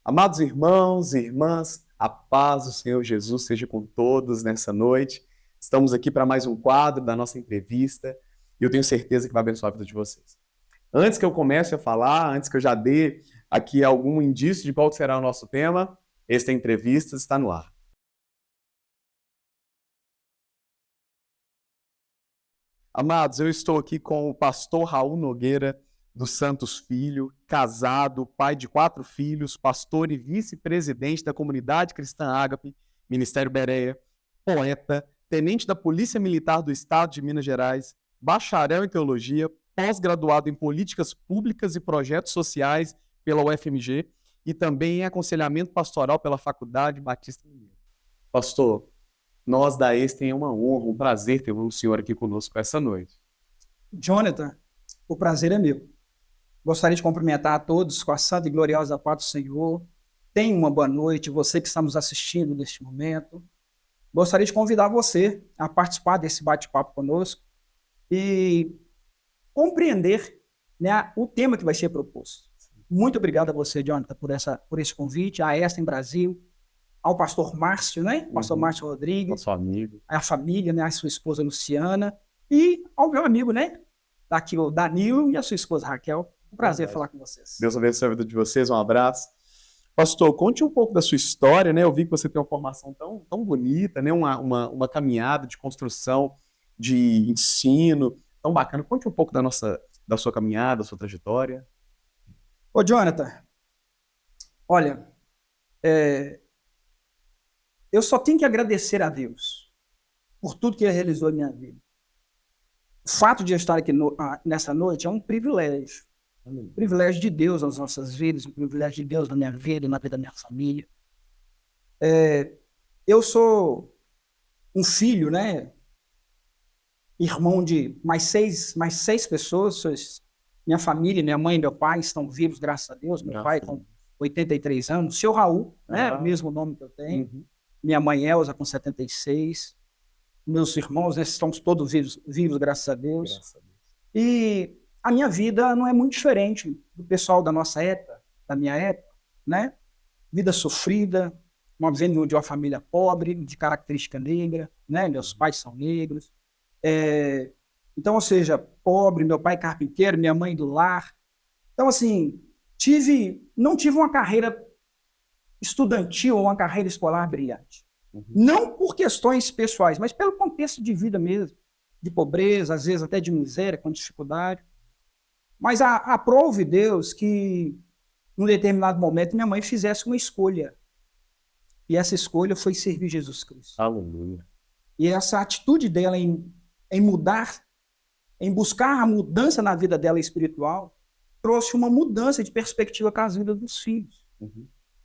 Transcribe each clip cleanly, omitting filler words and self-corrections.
Amados irmãos e irmãs, a paz do Senhor Jesus seja com todos nessa noite. Estamos aqui para mais um quadro da nossa entrevista e eu tenho certeza que vai abençoar a vida de vocês. Antes que eu comece a falar, antes que eu já dê aqui algum indício de qual será o nosso tema, esta entrevista está no ar. Amados, eu estou aqui com o pastor Raul Nogueira dos Santos Filho, casado, pai de 4 filhos, pastor e vice-presidente da Comunidade Cristã Ágape, Ministério Bereia, poeta, tenente da Polícia Militar do Estado de Minas Gerais, bacharel em teologia, pós-graduado em políticas públicas e projetos sociais pela UFMG e também em aconselhamento pastoral pela Faculdade Batista Mineira. Pastor, nós da ESTEM é uma honra, um prazer ter o senhor aqui conosco essa noite. Jonathan, o prazer é meu. Gostaria de cumprimentar a todos com a santa e gloriosa paz do Senhor. Tenha uma boa noite, você que está nos assistindo neste momento. Gostaria de convidar você a participar desse bate-papo conosco e compreender, né, o tema que vai ser proposto. Muito obrigado a você, Jonathan, por esse convite, a ESTEM Brasil, ao pastor Márcio, né? Pastor Márcio Rodrigues, Nosso amigo. a família, né? A sua esposa Luciana e ao meu amigo, né? Aqui o Danilo e a sua esposa Raquel. Um prazer falar com vocês. Deus abençoe a vida de vocês, um abraço. Pastor, conte um pouco da sua história, né? Eu vi que você tem uma formação tão bonita, né? Uma caminhada de construção, de ensino, tão bacana. Conte um pouco da sua caminhada, da sua trajetória. Ô, Jonathan, olha, eu só tenho que agradecer a Deus por tudo que Ele realizou na minha vida. O fato de eu estar aqui nessa noite é um privilégio. Um privilégio de Deus nas nossas vidas, um privilégio de Deus na minha vida e na vida da minha família. Eu sou um filho, né? Irmão de mais seis pessoas. Minha família, minha mãe e meu pai estão vivos, graças a Deus. Meu pai com 83 anos. Seu Raul, né? O mesmo nome que eu tenho. Minha mãe Elza com 76. Meus irmãos, né, estamos todos vivos, graças a Deus. Graças a Deus. E a minha vida não é muito diferente do pessoal da nossa época, da minha época, né? Vida sofrida, vendo de uma família pobre, de característica negra, né? Meus pais são negros. Então, ou seja, pobre, meu pai carpinteiro, minha mãe do lar. Então, assim, não tive uma carreira estudantil ou uma carreira escolar brilhante. Não por questões pessoais, mas pelo contexto de vida mesmo, de pobreza, às vezes até de miséria, com dificuldade. Mas aprove Deus que, num determinado momento, minha mãe fizesse uma escolha. E essa escolha foi servir Jesus Cristo. Aleluia. E essa atitude dela em mudar, em buscar a mudança na vida dela espiritual, trouxe uma mudança de perspectiva com as vidas dos filhos.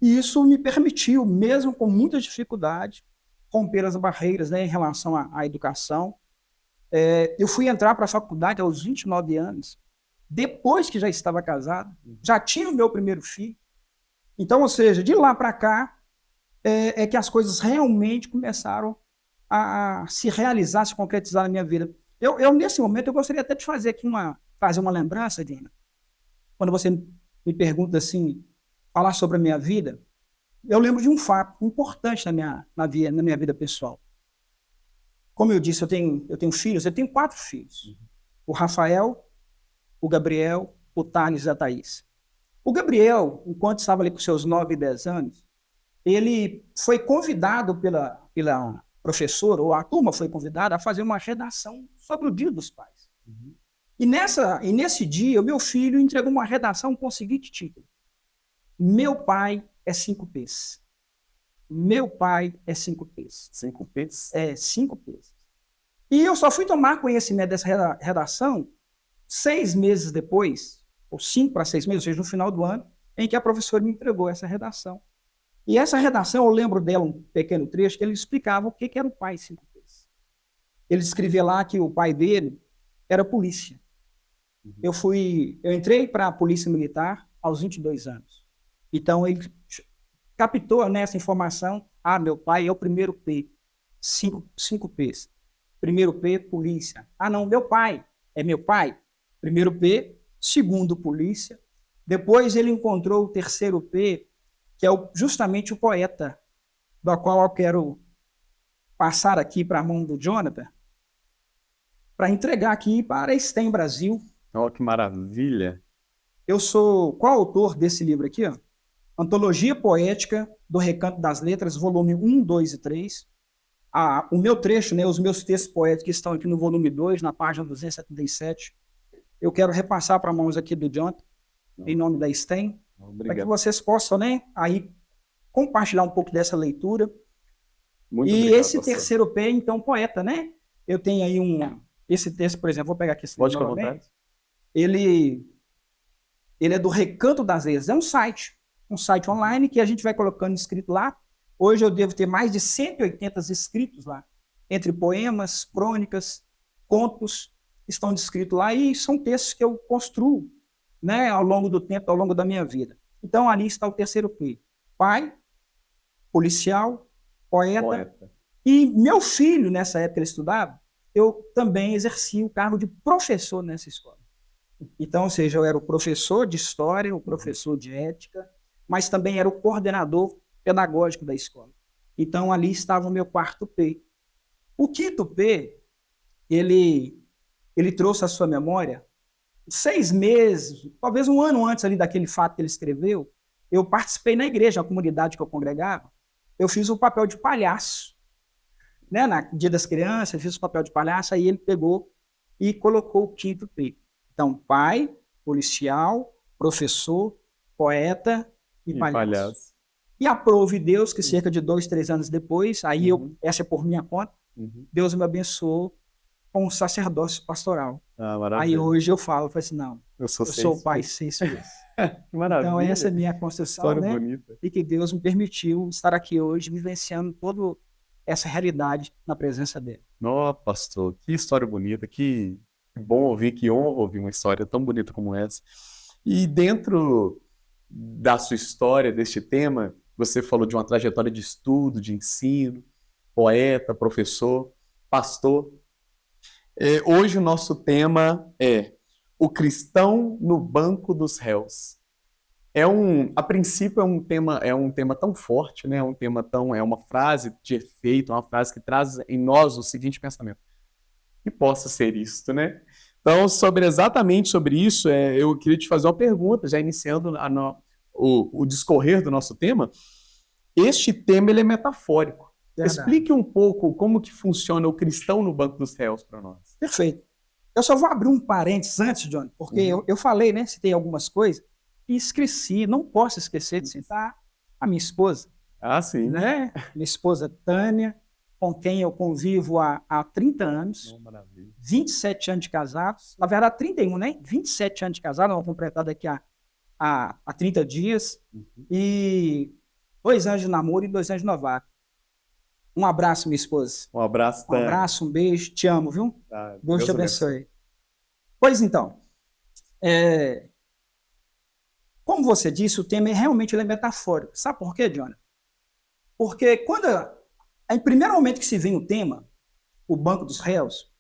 E isso me permitiu, mesmo com muita dificuldade, romper as barreiras, né, em relação à educação. Eu fui entrar para a faculdade aos 29 anos, depois que já estava casado, já tinha o meu primeiro filho. Então, ou seja, de lá para cá, é que as coisas realmente começaram a se realizar, se concretizar na minha vida. Nesse momento, eu gostaria até de fazer uma lembrança, Dina. Quando você me pergunta assim, falar sobre a minha vida, eu lembro de um fato importante na minha vida pessoal. Como eu disse, eu tenho filhos, eu tenho 4 filhos. O Rafael, o Gabriel, o Thales e a Thaís. O Gabriel, enquanto estava ali com seus 9 e 10 anos, ele foi convidado pela professora, ou a turma foi convidada a fazer uma redação sobre o Dia dos Pais. E nesse dia, o meu filho entregou uma redação com o seguinte título: Meu pai é 5 P's. Meu pai é 5 P's. 5 P's? 5 P's. E eu só fui tomar conhecimento dessa redação 6 meses depois, ou 5 para 6 meses, ou seja, no final do ano, em que a professora me entregou essa redação. E essa redação, eu lembro dela um pequeno trecho, que ele explicava o que era o pai 5 P's. Ele escrevia lá que o pai dele era polícia. Eu entrei para a Polícia Militar aos 22 anos. Então, ele captou nessa informação: meu pai é o primeiro P, 5 P's. Primeiro P, polícia. Não, meu pai é meu pai. Primeiro P, segundo, polícia. Depois ele encontrou o terceiro P, que é justamente o poeta, do qual eu quero passar aqui para a mão do Jonathan, para entregar aqui para a STEM Brasil. Oh, que maravilha! Eu sou coautor desse livro aqui, ó, Antologia Poética do Recanto das Letras, volume 1, 2 e 3. O meu trecho, né, os meus textos poéticos que estão aqui no volume 2, na página 277, eu quero repassar para mãos aqui do Jonathan, em nome da STEM, para que vocês possam, né, aí compartilhar um pouco dessa leitura. Muito e obrigado, esse pastor. terceiro P, então, poeta, né? Eu tenho aí esse texto, por exemplo, vou pegar aqui esse Pode ficar à vontade. Ele é do Recanto das Letras, é um site online que a gente vai colocando escrito lá. Hoje eu devo ter mais de 180 escritos lá, entre poemas, crônicas, contos, estão descritos lá, e são textos que eu construo, né, ao longo do tempo, ao longo da minha vida. Então, ali está o terceiro P. Pai, policial, poeta. E meu filho, nessa época ele estudava, eu também exercia o cargo de professor nessa escola. Então, ou seja, eu era o professor de história, o professor de ética, mas também era o coordenador pedagógico da escola. Então, ali estava o meu quarto P. O quinto P, ele trouxe à sua memória, 6 meses, talvez um ano antes ali daquele fato que ele escreveu, eu participei na igreja, na comunidade que eu congregava, eu fiz o papel de palhaço. Né? No Dia das Crianças, eu fiz o papel de palhaço, aí ele pegou e colocou o quinto P. Então, pai, policial, professor, poeta e palhaço. E aprove Deus que cerca de 2, 3 anos depois, aí essa é por minha conta, Deus me abençoou com um sacerdócio pastoral. Aí hoje eu falo assim, não, eu sou pai 6 filhos. Que maravilha. Então essa é a minha construção, História né? bonita. E que Deus me permitiu estar aqui hoje, vivenciando toda essa realidade na presença dele. Nossa, pastor, que história bonita, que bom ouvir, que honra ouvir uma história tão bonita como essa. E dentro da sua história, deste tema, você falou de uma trajetória de estudo, de ensino, poeta, professor, pastor. Hoje o nosso tema é o cristão no banco dos réus. A princípio é um tema tão forte, né? É uma frase de efeito, uma frase que traz em nós o seguinte pensamento: que possa ser isto, né? Então, exatamente sobre isso, eu queria te fazer uma pergunta, já iniciando o discorrer do nosso tema. Este tema ele é metafórico. Verdade. Explique um pouco como que funciona o cristão no banco dos réus para nós. Perfeito. Eu só vou abrir um parênteses antes, John, porque eu falei, né, citei algumas coisas, e esqueci, não posso esquecer de citar a minha esposa. Ah, sim. Né? Minha esposa Tânia, com quem eu convivo há 30 anos, 27 anos de casados, na verdade 31, né? 27 anos de casados, vamos completar daqui a 30 dias, e 2 anos de namoro e 2 anos de novato. Um abraço, minha esposa. Um abraço, Tânia. Um abraço, um beijo, te amo, viu? Deus te abençoe. Pois então, como você disse, o tema realmente é metafórico. Sabe por quê, Jonathan? Porque em primeiro momento que se vem o tema, o banco dos réus,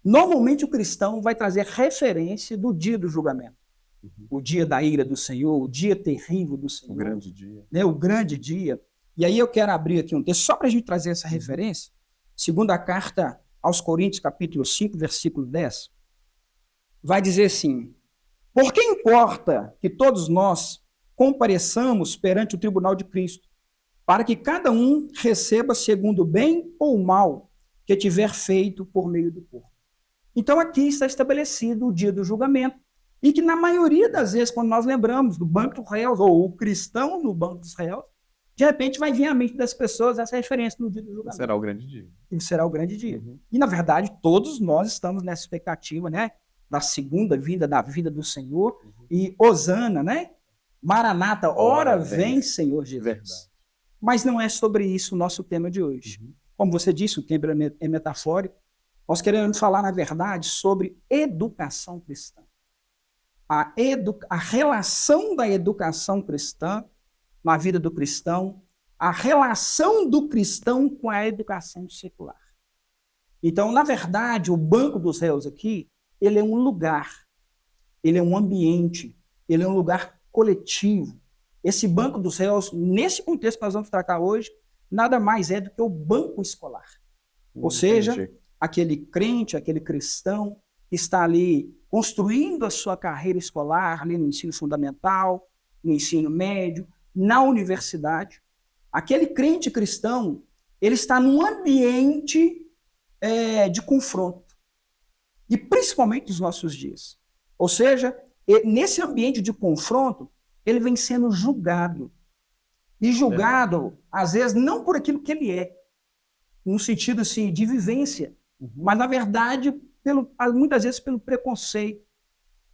normalmente o cristão vai trazer referência do dia do julgamento. O dia da ira do Senhor, o dia terrível do Senhor. O grande dia. Né? O grande dia. E aí eu quero abrir aqui um texto, só para a gente trazer essa referência, segunda carta aos Coríntios, capítulo 5, versículo 10, vai dizer assim: por que importa que todos nós compareçamos perante o tribunal de Cristo, para que cada um receba segundo o bem ou o mal que tiver feito por meio do corpo. Então aqui está estabelecido o dia do julgamento, e que na maioria das vezes, quando nós lembramos do banco dos réus, ou o cristão no banco dos réus, de repente vai vir à mente das pessoas essa referência no dia do julgamento. Será o grande dia. E será o grande dia. E, na verdade, todos nós estamos nessa expectativa, né? Da segunda vinda, da vida do Senhor. E Hosana, né? Maranata, ora vem, Senhor Jesus. Verdade. Mas não é sobre isso o nosso tema de hoje. Como você disse, o tema é metafórico. Nós queremos falar, na verdade, sobre educação cristã. A relação da educação cristã na vida do cristão, a relação do cristão com a educação secular. Então, na verdade, o banco dos réus aqui, ele é um lugar, ele é um ambiente, ele é um lugar coletivo, esse banco dos réus, nesse contexto que nós vamos tratar hoje, nada mais é do que o banco escolar. Ou seja, Entendi. aquele crente, aquele cristão que está ali construindo a sua carreira escolar, ali no ensino fundamental, no ensino médio, na universidade. Aquele crente cristão, ele está num ambiente de confronto. E principalmente nos nossos dias. Ou seja, nesse ambiente de confronto, ele vem sendo julgado. E julgado, às vezes, não por aquilo que ele é, no sentido assim, de vivência, mas, na verdade, muitas vezes pelo preconceito,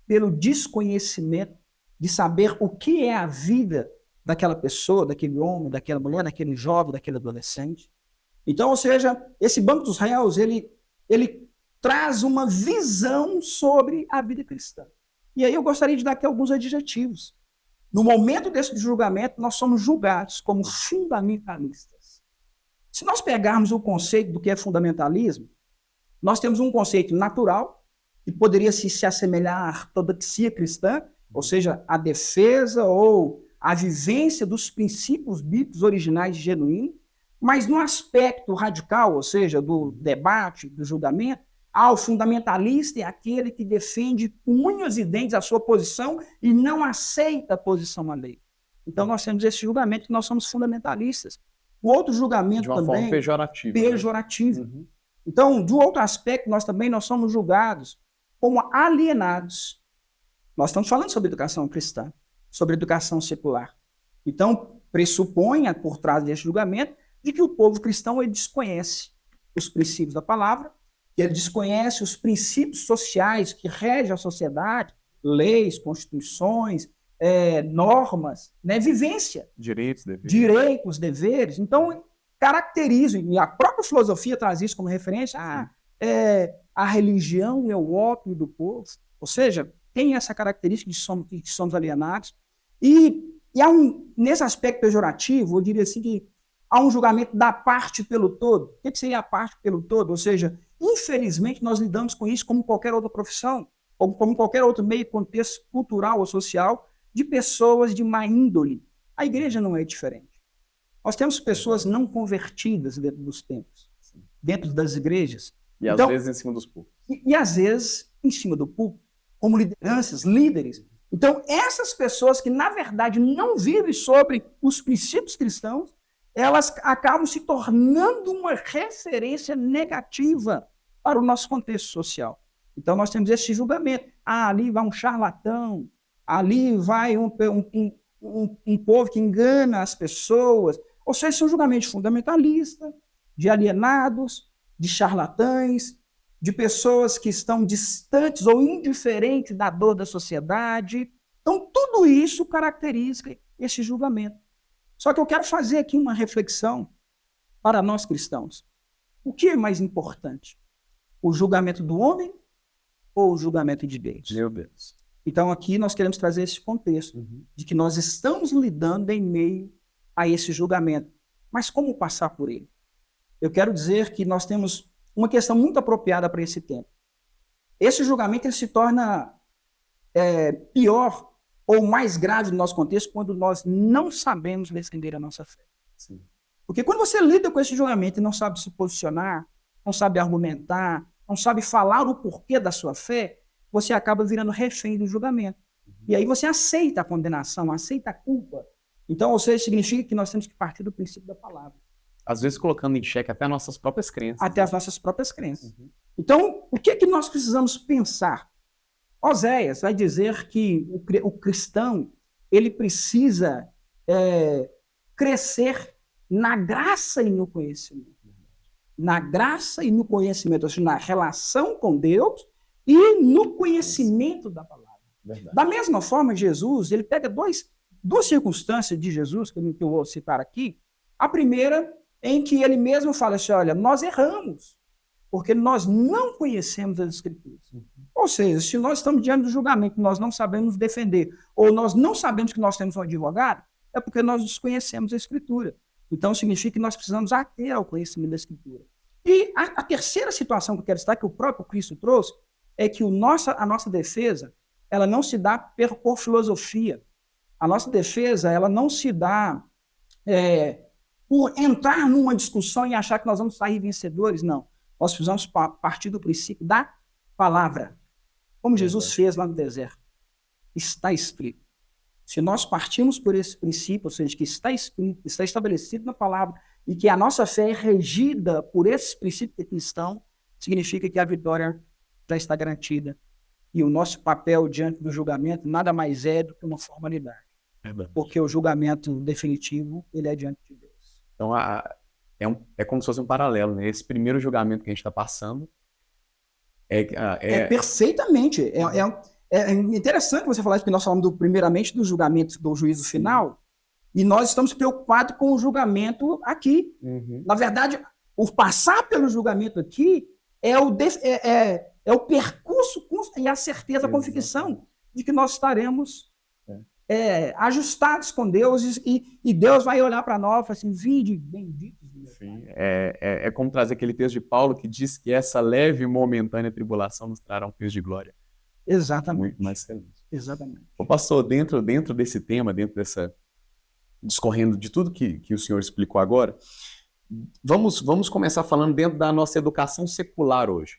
pelo desconhecimento de saber o que é a vida daquela pessoa, daquele homem, daquela mulher, daquele jovem, daquele adolescente. Então, ou seja, esse banco dos réus, ele traz uma visão sobre a vida cristã. E aí eu gostaria de dar aqui alguns adjetivos. No momento desse julgamento, nós somos julgados como fundamentalistas. Se nós pegarmos o conceito do que é fundamentalismo, nós temos um conceito natural, que poderia se assemelhar à ortodoxia cristã, ou seja, a defesa ou a vivência dos princípios bíblicos originais e genuínos, mas no aspecto radical, ou seja, do debate, do julgamento, o fundamentalista é aquele que defende com unhas e dentes a sua posição e não aceita a posição alheia. Então nós temos esse julgamento que nós somos fundamentalistas. O outro julgamento De uma também forma pejorativa. pejorativo. Uhum. Então, de um outro aspecto, nós somos julgados como alienados. Nós estamos falando sobre educação cristã, sobre educação secular. Então, pressupõe, por trás desse julgamento, de que o povo cristão ele desconhece os princípios da palavra, que ele desconhece os princípios sociais que regem a sociedade, leis, constituições, normas, né, vivência. Direitos, deveres. Então, caracteriza, e a própria filosofia traz isso como referência, a religião é o ópio do povo, ou seja, tem essa característica de que somos alienados, e nesse aspecto pejorativo, eu diria assim que há um julgamento da parte pelo todo. O que seria a parte pelo todo? Ou seja, infelizmente nós lidamos com isso como qualquer outra profissão, ou como qualquer outro meio, contexto cultural ou social, de pessoas de má índole. A igreja não é diferente. Nós temos pessoas não convertidas dentro dos templos, dentro das igrejas. E às vezes em cima dos púlpitos. E às vezes em cima do púlpito, como lideranças, líderes. Então, essas pessoas que, na verdade, não vivem sobre os princípios cristãos, elas acabam se tornando uma referência negativa para o nosso contexto social. Então, nós temos esse julgamento. Ali vai um charlatão, ali vai um povo que engana as pessoas. Ou seja, esse é um julgamento fundamentalista, de alienados, de charlatães, de pessoas que estão distantes ou indiferentes da dor da sociedade. Então, tudo isso caracteriza esse julgamento. Só que eu quero fazer aqui uma reflexão para nós cristãos. O que é mais importante? O julgamento do homem ou o julgamento de Deus? Meu Deus. Então, aqui nós queremos trazer esse contexto de que nós estamos lidando em meio a esse julgamento. Mas como passar por ele? Eu quero dizer que nós temos uma questão muito apropriada para esse tempo. Esse julgamento ele se torna pior ou mais grave no nosso contexto quando nós não sabemos defender a nossa fé. Sim. Porque quando você lida com esse julgamento e não sabe se posicionar, não sabe argumentar, não sabe falar o porquê da sua fé, você acaba virando refém do julgamento. E aí você aceita a condenação, aceita a culpa. Então, ou seja, significa que nós temos que partir do princípio da palavra. Às vezes colocando em xeque até nossas próprias crenças. Até as nossas próprias crenças. Então, o que é que nós precisamos pensar? Oséias vai dizer que o cristão ele precisa crescer na graça e no conhecimento. Na graça e no conhecimento, ou seja, na relação com Deus e no conhecimento da palavra. Verdade. Da mesma forma, Jesus, ele pega duas circunstâncias de Jesus, que eu vou citar aqui. A primeira, em que ele mesmo fala assim, olha, nós erramos, porque nós não conhecemos as Escrituras. Ou seja, se nós estamos diante do julgamento, nós não sabemos defender, ou nós não sabemos que nós temos um advogado, é porque nós desconhecemos a Escritura. Então, significa que nós precisamos ater ao conhecimento da Escritura. E a terceira situação que eu quero citar, que o próprio Cristo trouxe, é que a nossa defesa ela não se dá por filosofia, A nossa defesa, ela não se dá por entrar numa discussão e achar que nós vamos sair vencedores, não. Nós precisamos partir do princípio da palavra, como Jesus fez lá no deserto. Está escrito. Se nós partimos por esse princípio, ou seja, que está escrito, está estabelecido na palavra, e que a nossa fé é regida por esse princípio cristão, significa que a vitória já está garantida. E o nosso papel diante do julgamento nada mais é do que uma formalidade. Porque o julgamento definitivo, ele é diante de Deus. Então, é como se fosse um paralelo, né? Esse primeiro julgamento que a gente está passando perfeitamente. É interessante você falar isso, porque nós falamos primeiramente do julgamento, do juízo final, e nós estamos preocupados com o julgamento aqui. Na verdade, o passar pelo julgamento aqui é o percurso e a certeza, a convicção de que nós estaremos ajustados com Deus, e Deus vai olhar para nós e falar assim, vinde, benditos. Sim, é como trazer aquele texto de Paulo que diz que essa leve e momentânea tribulação nos trará um peso de glória. Exatamente. Muito mais excelente. Exatamente. Ô, pastor, dentro desse tema, discorrendo de tudo que o senhor explicou agora, vamos começar falando dentro da nossa educação secular hoje.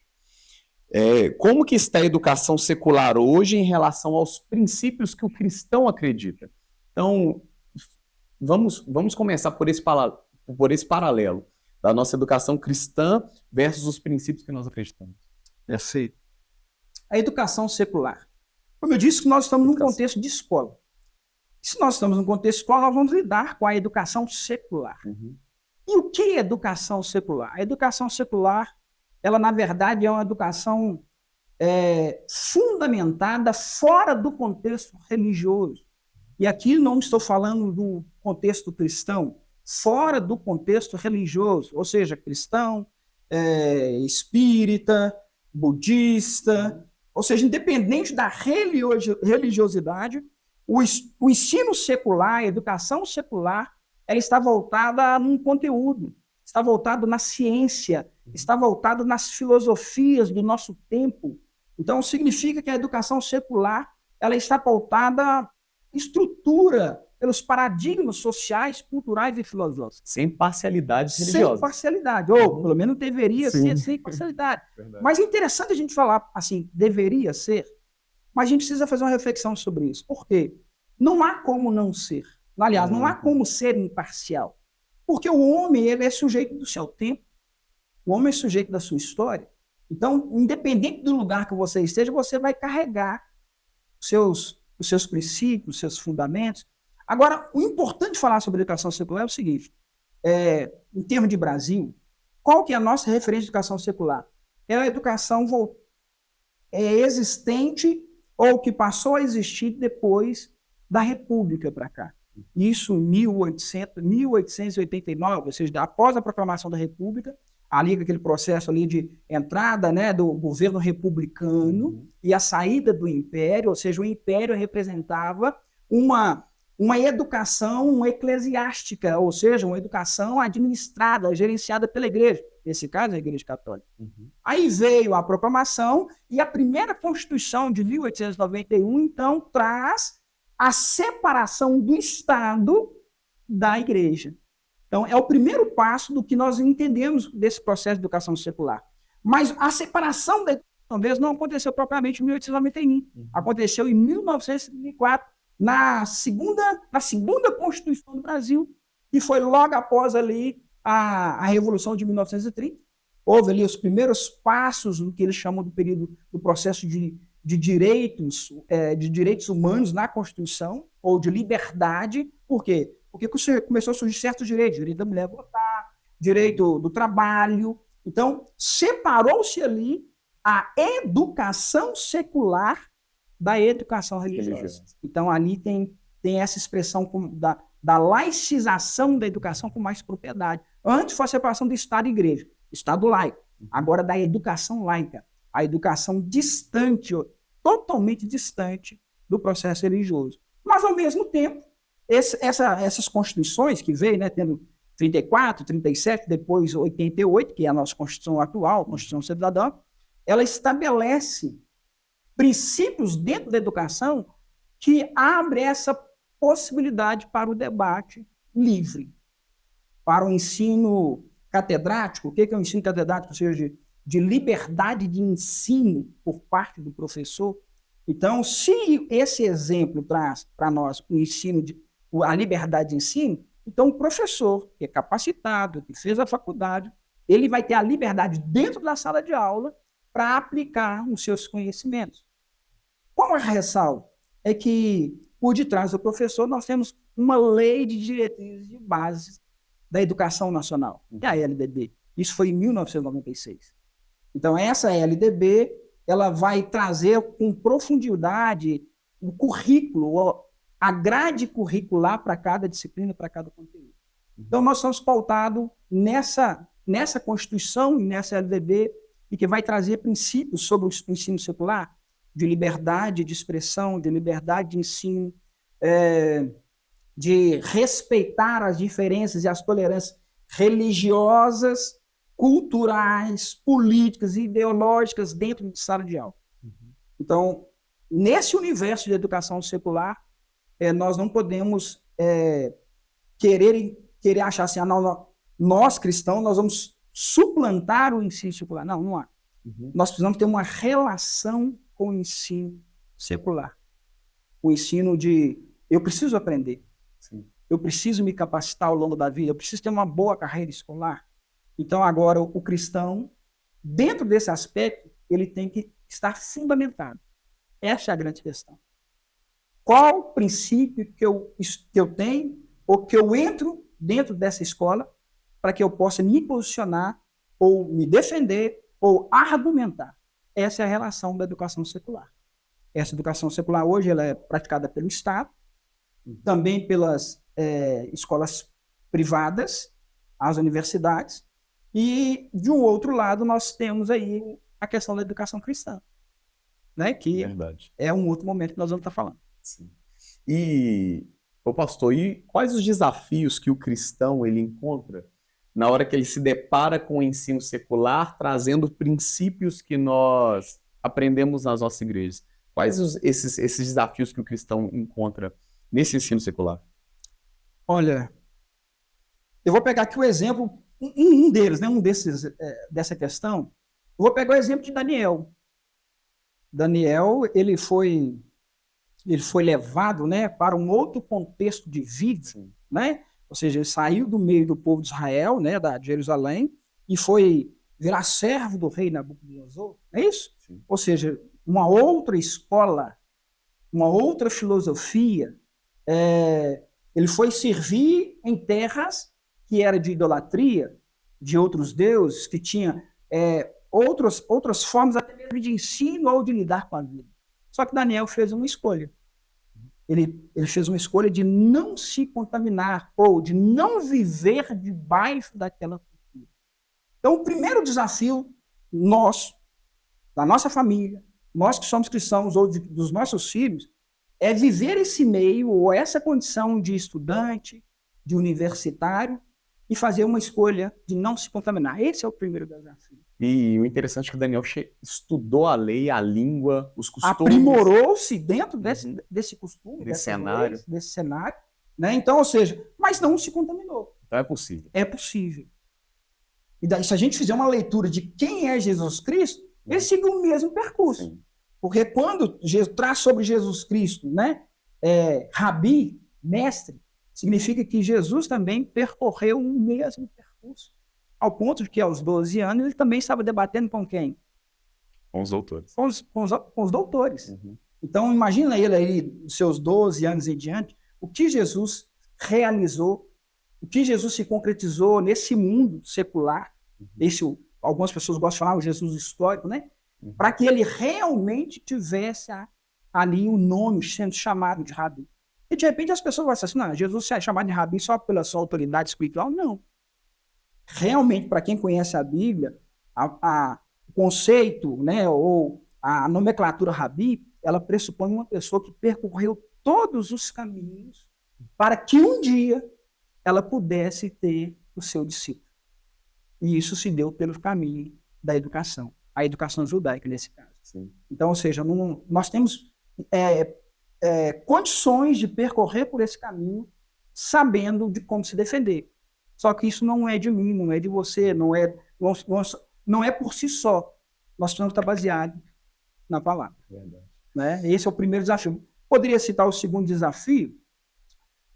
Como que está a educação secular hoje em relação aos princípios que o cristão acredita? Então, vamos começar por esse paralelo da nossa educação cristã versus os princípios que nós acreditamos. Perfeito. A educação secular. Como eu disse, nós estamos num contexto de escola. Se nós estamos num contexto de escola, nós vamos lidar com a educação secular. E o que é educação secular? A educação secular, ela, na verdade, é uma educação fundamentada fora do contexto religioso. E aqui não estou falando do contexto cristão, fora do contexto religioso, ou seja, cristão, espírita, budista, ou seja, independente da religiosidade, o ensino secular, a educação secular, ela está voltada num conteúdo, está voltada na ciência, está voltada nas filosofias do nosso tempo. Então, significa que a educação secular ela está pautada em estrutura pelos paradigmas sociais, culturais e filosóficos. Sem parcialidade religiosa. Sem parcialidade, ou pelo menos deveria ser sem parcialidade. Verdade. Mas é interessante a gente falar assim, deveria ser, mas a gente precisa fazer uma reflexão sobre isso. Por quê? Não há como não ser. Aliás, não há como ser imparcial. Porque o homem ele é sujeito do seu tempo, o homem é sujeito da sua história. Então, independente do lugar que você esteja, você vai carregar os seus princípios, os seus fundamentos. Agora, o importante falar sobre a educação secular é o seguinte, em termos de Brasil, qual que é a nossa referência de educação secular? É a educação existente ou que passou a existir depois da República para cá. Isso em 1889, ou seja, após a proclamação da República, ali com aquele processo ali de entrada, né, do governo republicano e a saída do Império, ou seja, o Império representava uma educação eclesiástica, ou seja, uma educação administrada, gerenciada pela igreja, nesse caso a Igreja Católica. Aí veio a proclamação e a primeira Constituição de 1891, então, traz a separação do Estado da Igreja. Então, é o primeiro passo do que nós entendemos desse processo de educação secular. Mas a separação da educação deles não aconteceu propriamente em 1891. Aconteceu em 1934, na segunda Constituição do Brasil, que foi logo após ali a Revolução de 1930. Houve ali os primeiros passos do que eles chamam do período do processo de direitos humanos na Constituição, ou de liberdade. Por quê? Porque começou a surgir certos direitos, direito da mulher votar, direito do trabalho. Então, separou-se ali a educação secular da educação religiosa. Então, ali tem essa expressão da laicização da educação com mais propriedade. Antes foi a separação do Estado e Igreja, Estado laico. Agora da educação laica, a educação distante, totalmente distante do processo religioso. Mas, ao mesmo tempo, essas constituições que veio, né, tendo 34, 37, depois 88, que é a nossa Constituição atual, a Constituição Cidadã, ela estabelece princípios dentro da educação que abre essa possibilidade para o debate livre, para o ensino catedrático. O que é o ensino catedrático? Ou seja, de liberdade de ensino por parte do professor. Então, se esse exemplo traz para nós o ensino, a liberdade de ensino, então o professor, que é capacitado, que fez a faculdade, ele vai ter a liberdade dentro da sala de aula para aplicar os seus conhecimentos. Qual a ressalva? É que, por detrás do professor, nós temos uma lei de diretrizes de base da educação nacional, que é a LDB. Isso foi em 1996. Então, essa LDB, ela vai trazer com profundidade o currículo, a grade curricular para cada disciplina, para cada conteúdo. Então, nós estamos pautados nessa Constituição e nessa LDB, e que vai trazer princípios sobre o ensino secular, de liberdade de expressão, de liberdade de ensino, de respeitar as diferenças e as tolerâncias religiosas, culturais, políticas e ideológicas dentro de sala de aula. Então, nesse universo de educação secular, nós não podemos querer achar assim, nós cristãos, nós vamos suplantar o ensino secular. Não, não há. Nós precisamos ter uma relação com o ensino secular. O ensino de eu preciso aprender, eu preciso me capacitar ao longo da vida, eu preciso ter uma boa carreira escolar. Então, agora, o cristão, dentro desse aspecto, ele tem que estar fundamentado. Essa é a grande questão. Qual o princípio que eu tenho, ou que eu entro dentro dessa escola, para que eu possa me posicionar, ou me defender, ou argumentar? Essa é a relação da educação secular. Essa educação secular hoje ela é praticada pelo Estado, também pelas escolas privadas, as universidades, e, de um outro lado, nós temos aí a questão da educação cristã, né? Que Verdade. é um outro momento que nós vamos estar falando. Sim. E, pastor, e quais os desafios que o cristão ele encontra na hora que ele se depara com o ensino secular, trazendo princípios que nós aprendemos nas nossas igrejas? Quais esses desafios que o cristão encontra nesse ensino secular? Olha, eu vou pegar aqui o exemplo, um deles, né, dessa questão. Eu vou pegar o exemplo de Daniel. Daniel, ele foi levado, né, para um outro contexto de vida, né? Ou seja, ele saiu do meio do povo de Israel, né, de Jerusalém, e foi virar servo do rei Nabucodonosor. É isso? Sim. Ou seja, uma outra escola, uma outra filosofia. Ele foi servir em terras que era de idolatria, de outros deuses, que tinha outras formas até mesmo de ensino ou de lidar com a vida. Só que Daniel fez uma escolha. Ele fez uma escolha de não se contaminar ou de não viver debaixo daquela cultura. Então, o primeiro desafio nosso, da nossa família, nós que somos cristãos ou dos nossos filhos, é viver esse meio ou essa condição de estudante, de universitário, e fazer uma escolha de não se contaminar. Esse é o primeiro desafio. E o interessante é que o Daniel estudou a lei, a língua, os costumes. Aprimorou-se dentro desse costume, desse cenário. Desse cenário, né? Então, ou seja, mas não se contaminou. Então é possível. É possível. E daí, se a gente fizer uma leitura de quem é Jesus Cristo, ele seguiu o mesmo percurso. Sim. Porque quando traz sobre Jesus Cristo, né, rabi, mestre, significa que Jesus também percorreu o mesmo percurso. Ao ponto de que, aos 12 anos, ele também estava debatendo com quem? Com os doutores. Com os doutores. Então, imagina ele aí, dos seus 12 anos em diante, o que Jesus realizou, o que Jesus se concretizou nesse mundo secular, algumas pessoas gostam de falar o Jesus histórico, né? Para que ele realmente tivesse ali o nome sendo chamado de rabi. E de repente as pessoas vão dizer assim, não, Jesus é chamado de rabi só pela sua autoridade espiritual? Não. Realmente, para quem conhece a Bíblia, o conceito, né, ou a nomenclatura rabi, ela pressupõe uma pessoa que percorreu todos os caminhos para que um dia ela pudesse ter o seu discípulo. E isso se deu pelo caminho da educação, a educação judaica nesse caso. Sim. Então, ou seja, nós temos condições de percorrer por esse caminho, sabendo de como se defender. Só que isso não é de mim, não é de você, não é por si só. Nós precisamos estar baseados na palavra. Né? Esse é o primeiro desafio. Poderia citar o segundo desafio?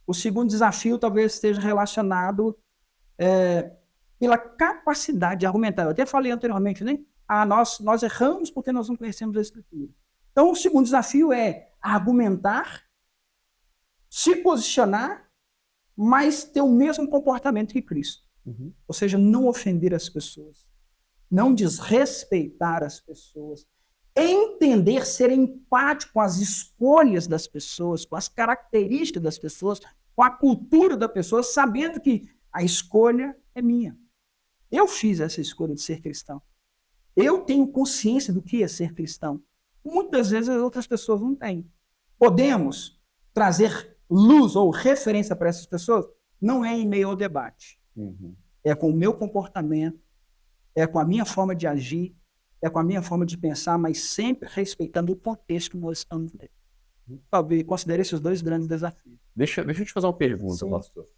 O segundo desafio talvez esteja relacionado pela capacidade de argumentar. Eu até falei anteriormente, né? Nós erramos porque nós não conhecemos a Escritura. Então, o segundo desafio é argumentar, se posicionar, mas ter o mesmo comportamento que Cristo. Ou seja, não ofender as pessoas, não desrespeitar as pessoas, entender, ser empático com as escolhas das pessoas, com as características das pessoas, com a cultura da pessoa, sabendo que a escolha é minha. Eu fiz essa escolha de ser cristão. Eu tenho consciência do que é ser cristão. Muitas vezes as outras pessoas não têm. Podemos trazer luz ou referência para essas pessoas? Não é em meio ao debate. É com o meu comportamento, é com a minha forma de agir, é com a minha forma de pensar, mas sempre respeitando o contexto que nós estamos vivendo. Talvez considere esses dois grandes desafios. Deixa eu te fazer uma pergunta, pastor.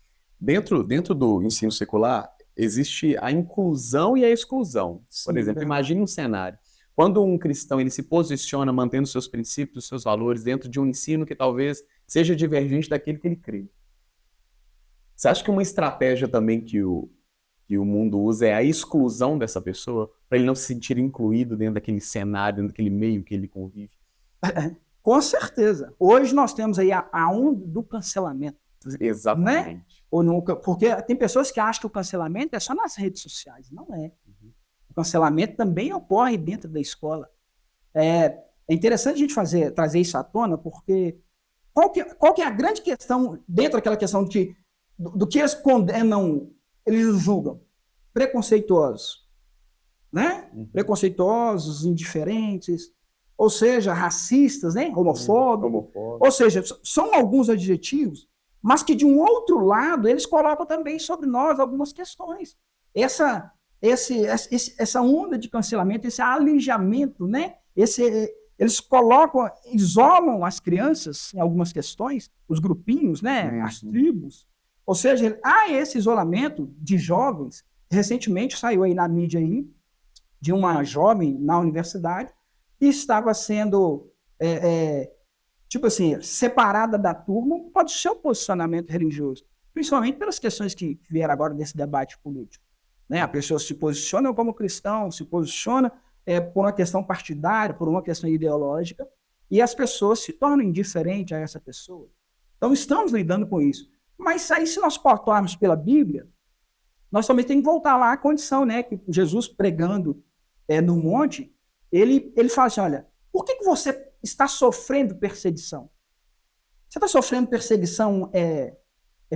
Dentro do ensino secular, existe a inclusão e a exclusão. Por exemplo, imagine um cenário. Quando um cristão ele se posiciona mantendo seus princípios, seus valores dentro de um ensino que talvez seja divergente daquele que ele crê. Você acha que uma estratégia também que o mundo usa é a exclusão dessa pessoa, para ele não se sentir incluído dentro daquele cenário, dentro daquele meio que ele convive? Com certeza. Hoje nós temos aí a onda do cancelamento. Exatamente. Né? Ou nunca, porque tem pessoas que acham que o cancelamento é só nas redes sociais. Não é. O cancelamento também ocorre dentro da escola. É interessante a gente trazer isso à tona, porque qual que é a grande questão dentro daquela questão do que eles condenam, eles julgam? Preconceituosos. Né? Preconceituosos, indiferentes, ou seja, racistas, né? Homofóbicos. Ou seja, são alguns adjetivos, mas que de um outro lado eles colocam também sobre nós algumas questões. Essa onda de cancelamento, esse alijamento, né? Eles isolam as crianças em algumas questões, os grupinhos, né? As tribos. Ou seja, há esse isolamento de jovens. Recentemente saiu aí na mídia aí, de uma jovem na universidade que estava sendo, tipo assim, separada da turma por causa do seu posicionamento religioso, principalmente pelas questões que vieram agora desse debate político. Né? A pessoa se posiciona como cristão, se posiciona por uma questão partidária, por uma questão ideológica, e as pessoas se tornam indiferentes a essa pessoa. Então, estamos lidando com isso. Mas aí, se nós pautarmos pela Bíblia, nós também temos que voltar lá à condição, né? Que Jesus pregando no monte, ele fala assim, olha, por que você está sofrendo perseguição? Você está sofrendo perseguição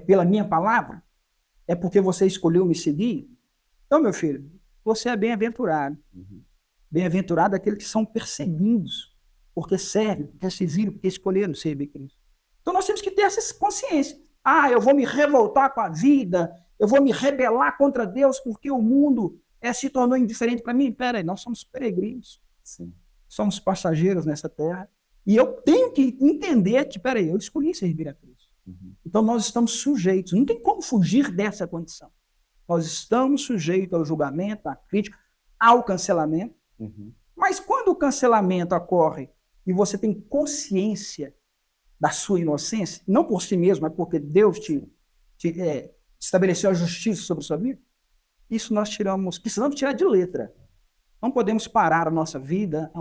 pela minha palavra? É porque você escolheu me seguir? Então, meu filho, você é bem-aventurado. Bem-aventurado aqueles que são perseguidos, porque servem, porque se viram, porque escolheram servir Cristo. Então, nós temos que ter essa consciência. Eu vou me revoltar com a vida, eu vou me rebelar contra Deus porque o mundo se tornou indiferente para mim. Peraí, nós somos peregrinos. Sim. Somos passageiros nessa terra. E eu tenho que entender que, peraí, eu escolhi servir a Cristo. Então nós estamos sujeitos. Não tem como fugir dessa condição. Nós estamos sujeitos ao julgamento, à crítica, ao cancelamento. Mas quando o cancelamento ocorre e você tem consciência da sua inocência, não por si mesmo, mas porque Deus te estabeleceu a justiça sobre a sua vida, isso nós precisamos tirar de letra. Não podemos parar a nossa vida,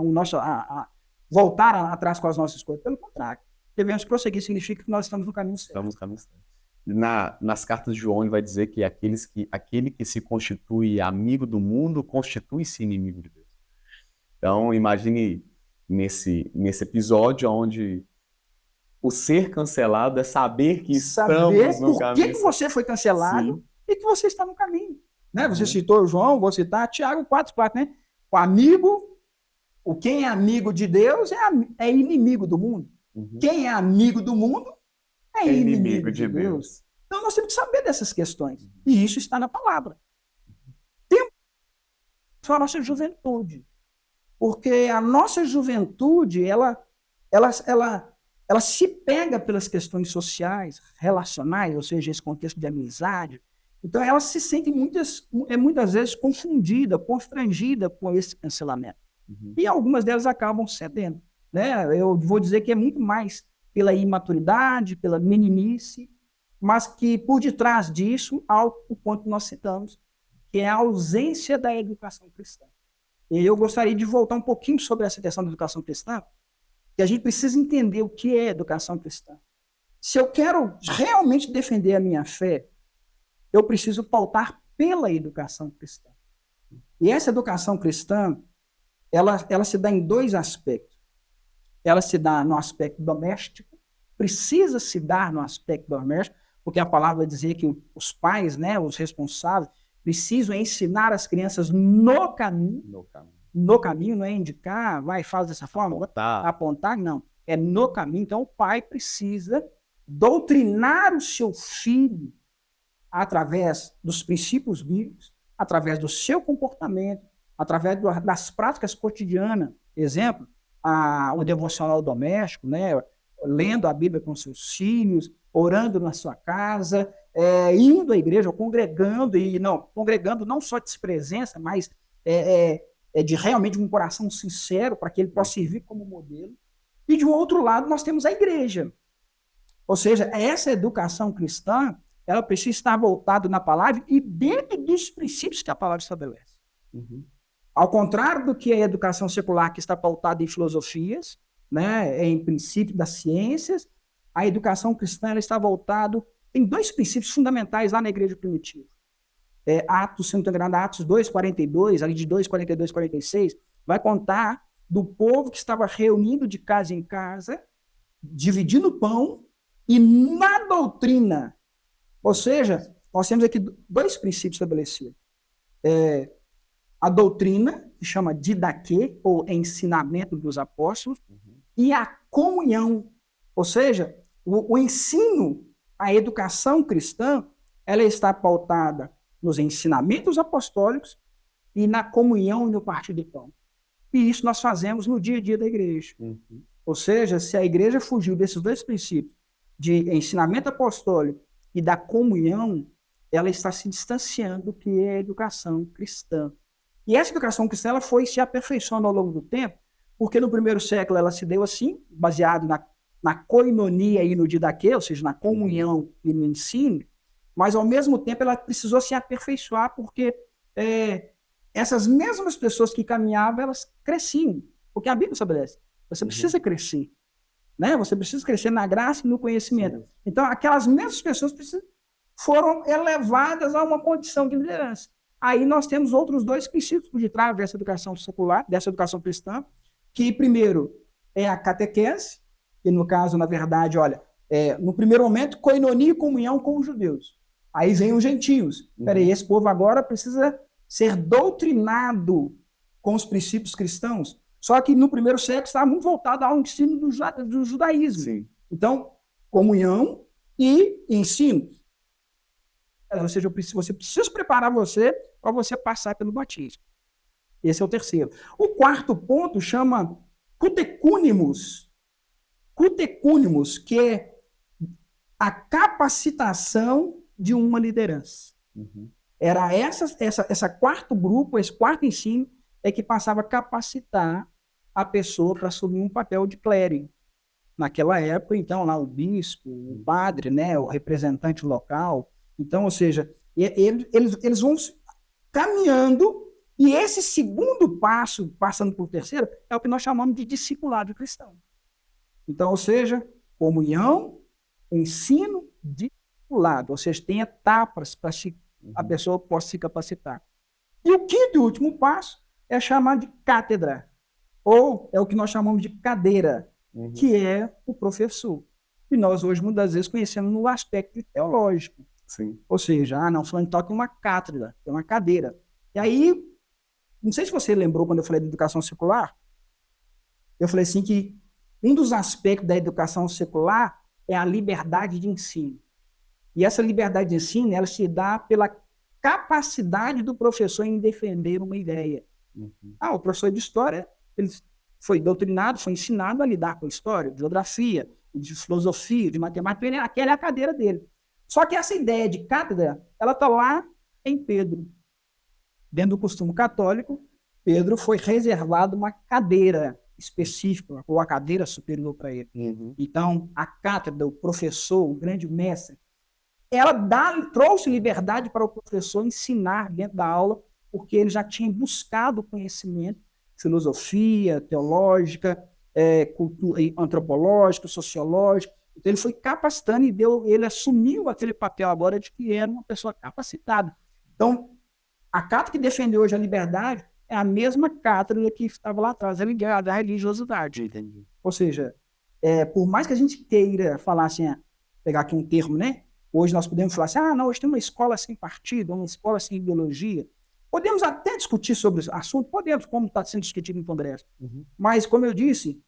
voltar atrás com as nossas coisas. Pelo contrário, devemos prosseguir, significa que nós estamos no caminho certo. Estamos no caminho certo. Nas cartas de João, ele vai dizer que aquele que se constitui amigo do mundo, constitui-se inimigo de Deus. Então, imagine nesse episódio onde o ser cancelado é saber que estamos no caminho. Por que você foi cancelado e que você está no caminho. Né? Você citou o João, vou citar Tiago 4,4, né? Quem é amigo de Deus é inimigo do mundo. Quem é amigo do mundo é inimigo de Deus. Então nós temos que saber dessas questões. E isso está na palavra. Temos a nossa juventude. Porque a nossa juventude, ela ela se pega pelas questões sociais, relacionais, ou seja, esse contexto de amizade. Então, ela se sente muitas vezes confundida, constrangida com esse cancelamento. E algumas delas acabam cedendo. Né? Eu vou dizer que é muito mais pela imaturidade, pela meninice, mas que por detrás disso, há o ponto que nós citamos, que é a ausência da educação cristã. E eu gostaria de voltar um pouquinho sobre essa questão da educação cristã, que a gente precisa entender o que é educação cristã. Se eu quero realmente defender a minha fé, eu preciso pautar pela educação cristã. E essa educação cristã, ela se dá em dois aspectos. Ela se dá no aspecto doméstico, precisa se dar no aspecto doméstico, porque a palavra vai dizer que os pais, né, os responsáveis, precisam ensinar as crianças no caminho. No caminho, não é indicar, vai, faz dessa forma, apontar, não. É no caminho. Então, o pai precisa doutrinar o seu filho através dos princípios bíblicos, através do seu comportamento, através das práticas cotidianas. Exemplo, o devocional doméstico, né? Lendo a Bíblia com seus filhos, orando na sua casa, indo à igreja, congregando não só de presença, mas de realmente um coração sincero para que ele possa servir como modelo. E de um outro lado nós temos a igreja. Ou seja, essa educação cristã, ela precisa estar voltada na palavra e dentro dos princípios que a palavra estabelece. Ao contrário do que a educação secular, que está pautada em filosofias, né, em princípios das ciências, a educação cristã ela está voltada em dois princípios fundamentais lá na igreja primitiva. Atos 2:42, ali de 2:42 a 46, vai contar do povo que estava reunido de casa em casa, dividindo o pão e na doutrina. Ou seja, nós temos aqui dois princípios estabelecidos. A doutrina, que chama didaquê, ou ensinamento dos apóstolos, e a comunhão. Ou seja, o ensino, a educação cristã, ela está pautada nos ensinamentos apostólicos e na comunhão e no partir do pão. E isso nós fazemos no dia a dia da igreja. Ou seja, se a igreja fugiu desses dois princípios, de ensinamento apostólico e da comunhão, ela está se distanciando do que é a educação cristã. E essa educação cristã ela foi se aperfeiçoando ao longo do tempo, porque no primeiro século ela se deu assim, baseado na koinonia e no didaquê, ou seja, na comunhão e no ensino, mas ao mesmo tempo ela precisou se aperfeiçoar porque essas mesmas pessoas que caminhavam, elas cresciam, porque a Bíblia estabelece, você precisa crescer, né? Você precisa crescer na graça e no conhecimento. Sim. Então, aquelas mesmas pessoas foram elevadas a uma condição de liderança. Aí nós temos outros dois princípios por detrás dessa educação secular, dessa educação cristã, que primeiro é a catequese, que no caso, na verdade, no primeiro momento, koinonia e comunhão com os judeus. Aí vem os gentios. Peraí, esse povo agora precisa ser doutrinado com os princípios cristãos. Só que no primeiro século estava muito voltado ao ensino do judaísmo. Sim. Então, comunhão e ensino. Ou seja, você precisa preparar você para você passar pelo batismo. Esse é o terceiro. O quarto ponto chama cutecúnimos. Cutecúnimos, que é a capacitação de uma liderança. Era essa quarto grupo, esse quarto ensino, que passava a capacitar a pessoa para assumir um papel de clérigo. Naquela época, então, lá o bispo, o padre, né, o representante local. Então, ou seja, eles vão caminhando, e esse segundo passo, passando para o terceiro, é o que nós chamamos de discipulado cristão. Então, ou seja, comunhão, ensino, discipulado, ou seja, tem etapas para a pessoa possa se capacitar. E o quinto e último passo é chamado de cátedra, ou é o que nós chamamos de cadeira, que é o professor. E nós hoje, muitas vezes, conhecemos no aspecto teológico. Sim. Ou seja, fulano toca uma cátedra, é uma cadeira. E aí, não sei se você lembrou quando eu falei de educação secular, eu falei assim que um dos aspectos da educação secular é a liberdade de ensino. E essa liberdade de ensino, ela se dá pela capacidade do professor em defender uma ideia. O professor de história, ele foi doutrinado, foi ensinado a lidar com a história, geografia, de filosofia, de matemática, aquela é a cadeira dele. Só que essa ideia de cátedra, ela está lá em Pedro. Dentro do costume católico, Pedro foi reservado uma cadeira específica, ou a cadeira superior para ele. Então, a cátedra, o professor, o grande mestre, ela trouxe liberdade para o professor ensinar dentro da aula, porque ele já tinha buscado conhecimento, filosofia, teológica, cultura, antropológica, sociológica. Então, ele foi capacitando e ele assumiu aquele papel agora de que era uma pessoa capacitada. Então, a cátedra que defendeu hoje a liberdade é a mesma cátedra que estava lá atrás, ligada à religiosidade. Entendi. Ou seja, por mais que a gente queira falar assim, pegar aqui um termo, né? Hoje nós podemos falar assim, não, hoje tem uma escola sem partido, uma escola sem ideologia. Podemos até discutir sobre esse assunto, podemos, como está sendo discutido em Congresso. Mas, como eu disse,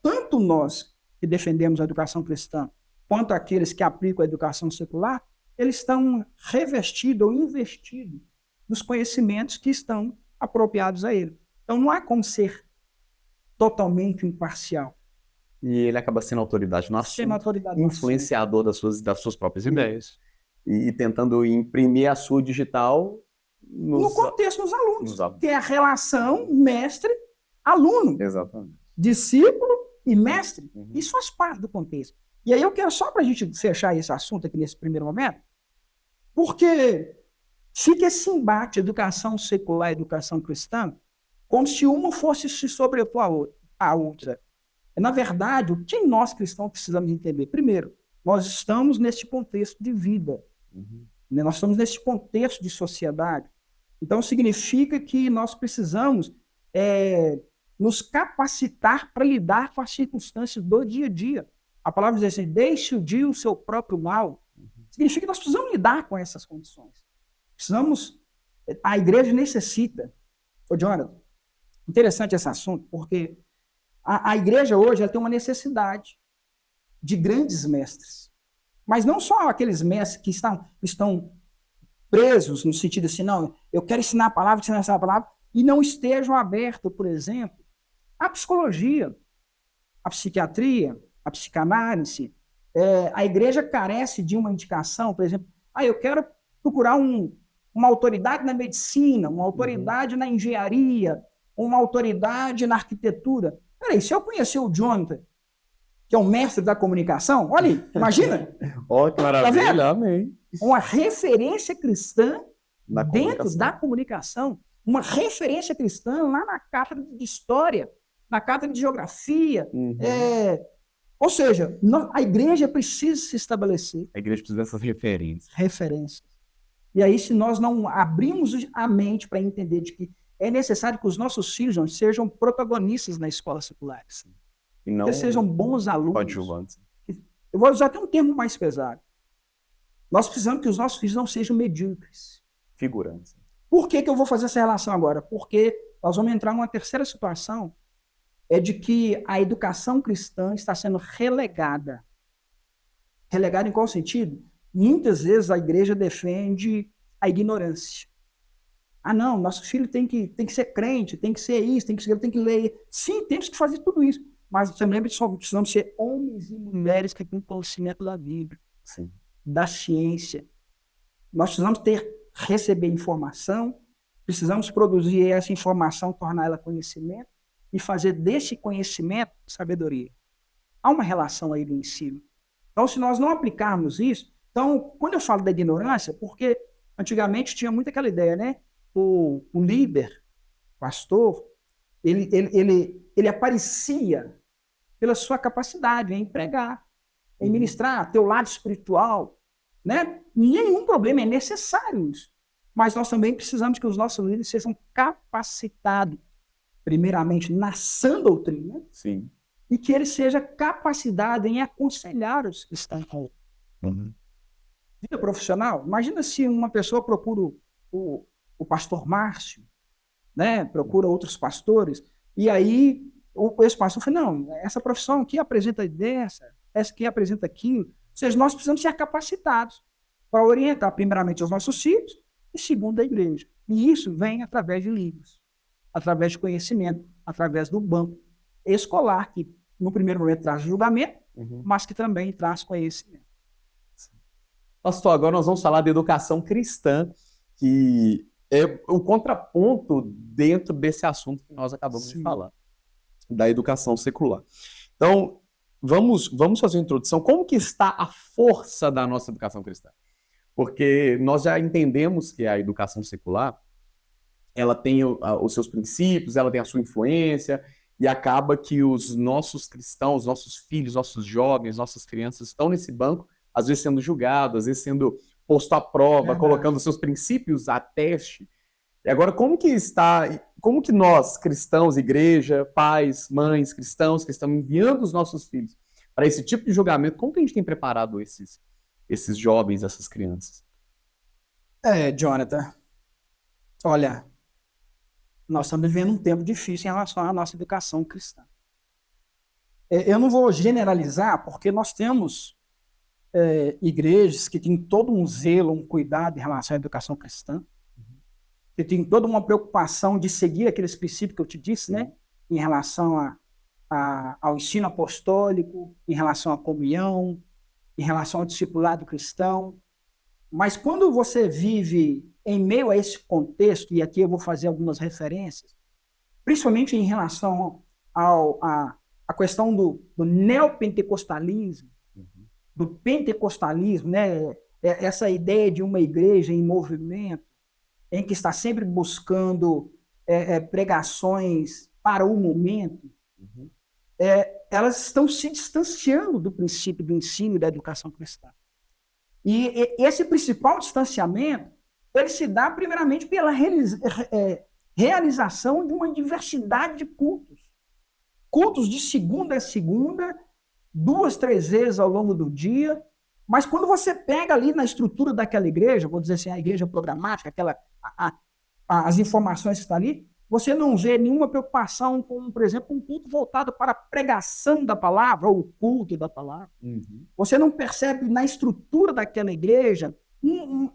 tanto nós que defendemos a educação cristã, quanto aqueles que aplicam a educação secular, eles estão revestidos ou investidos nos conhecimentos que estão apropriados a ele. Então, não há como ser totalmente imparcial. E ele acaba sendo autoridade no assunto, autoridade influenciador das suas próprias ideias. E tentando imprimir a sua digital no contexto dos alunos, alunos. Que é a relação mestre-aluno. Exatamente. Discípulo e mestre. Isso faz parte do contexto. E aí eu quero só para a gente fechar esse assunto aqui nesse primeiro momento, porque fica esse embate, educação secular e educação cristã, como se uma fosse se sobrepor à outra. Na verdade, o que nós cristãos precisamos entender? Primeiro, nós estamos neste contexto de vida. Nós estamos nesse contexto de sociedade. Então, significa que nós precisamos nos capacitar para lidar com as circunstâncias do dia a dia. A palavra diz assim, deixe o dia o seu próprio mal. Significa que nós precisamos lidar com essas condições. A igreja necessita. Jonathan, interessante esse assunto, porque a igreja hoje ela tem uma necessidade de grandes mestres. Mas não só aqueles mestres que estão presos no sentido assim, não, eu quero ensinar a palavra, e não estejam abertos, por exemplo, à psicologia, à psiquiatria, à psicanálise. A igreja carece de uma indicação, por exemplo, eu quero procurar uma autoridade na medicina, uma autoridade na engenharia, uma autoridade na arquitetura. Peraí, se eu conhecer o Jonathan, que é o mestre da comunicação, olha aí, imagina. Que maravilha, tá, amém. Uma referência cristã dentro da comunicação. Uma referência cristã lá na cátedra de história, na cátedra de geografia. Ou seja, a igreja precisa se estabelecer. A igreja precisa dessas referências. E aí, se nós não abrimos a mente para entender de que é necessário que os nossos filhos sejam protagonistas na escola secular. E não que sejam bons alunos. Coadjuvantes. Eu vou usar até um termo mais pesado. Nós precisamos que os nossos filhos não sejam medíocres. Figurantes. Por que eu vou fazer essa relação agora? Porque nós vamos entrar numa terceira situação, de que a educação cristã está sendo relegada. Relegada em qual sentido? Muitas vezes a igreja defende a ignorância. Não, nosso filho tem que ser crente, tem que ser isso, tem que ler. Sim, temos que fazer tudo isso. Mas você lembra que precisamos ser homens e mulheres que têm conhecimento da Bíblia, sim, da ciência. Nós precisamos receber informação, precisamos produzir essa informação, tornar ela conhecimento e fazer desse conhecimento sabedoria. Há uma relação aí do ensino. Então, se nós não aplicarmos isso, então, quando eu falo da ignorância, porque antigamente tinha muito aquela ideia, né? O líder, pastor, ele aparecia pela sua capacidade em pregar, em ministrar, teu lado espiritual, né? Nenhum problema, é necessário isso. Mas nós também precisamos que os nossos líderes sejam capacitados, primeiramente, na sã doutrina, sim, e que ele seja capacitado em aconselhar os que estão com ele. Vida profissional, imagina se uma pessoa procura o pastor Márcio, né? Procura outros pastores, e aí esse pastor fala, não, essa profissão aqui apresenta essa aqui apresenta aquilo. Ou seja, nós precisamos ser capacitados para orientar primeiramente os nossos filhos e segundo a igreja. E isso vem através de livros, através de conhecimento, através do banco escolar, que no primeiro momento traz julgamento, mas que também traz conhecimento. Pastor, agora nós vamos falar da educação cristã, que é o contraponto dentro desse assunto que nós acabamos de falar, da educação secular. Então, vamos fazer uma introdução. Como que está a força da nossa educação cristã? Porque nós já entendemos que a educação secular, ela tem os seus princípios, ela tem a sua influência, e acaba que os nossos cristãos, nossos filhos, nossos jovens, nossas crianças estão nesse banco, às vezes sendo julgados, às vezes sendo posto à prova, colocando seus princípios a teste. E agora, como que nós, cristãos, igreja, pais, mães, cristãos, que estamos enviando os nossos filhos para esse tipo de julgamento, como que a gente tem preparado esses jovens, essas crianças? Jonathan, olha, nós estamos vivendo um tempo difícil em relação à nossa educação cristã. Eu não vou generalizar, porque nós temos igrejas que têm todo um zelo, um cuidado em relação à educação cristã, que tem toda uma preocupação de seguir aqueles princípios que eu te disse, né? Em relação ao ensino apostólico, em relação à comunhão, em relação ao discipulado cristão. Mas quando você vive em meio a esse contexto, e aqui eu vou fazer algumas referências, principalmente em relação à questão do neopentecostalismo, do pentecostalismo, né? Essa ideia de uma igreja em movimento, em que está sempre buscando pregações para o momento, elas estão se distanciando do princípio do ensino e da educação cristã. E esse principal distanciamento, ele se dá primeiramente pela realização de uma diversidade de cultos. Cultos de segunda a segunda, 2, 3 vezes ao longo do dia. Mas quando você pega ali na estrutura daquela igreja, vou dizer assim, a igreja programática, as informações que estão ali, você não vê nenhuma preocupação com, por exemplo, um culto voltado para a pregação da palavra, ou o culto da palavra. Você não percebe na estrutura daquela igreja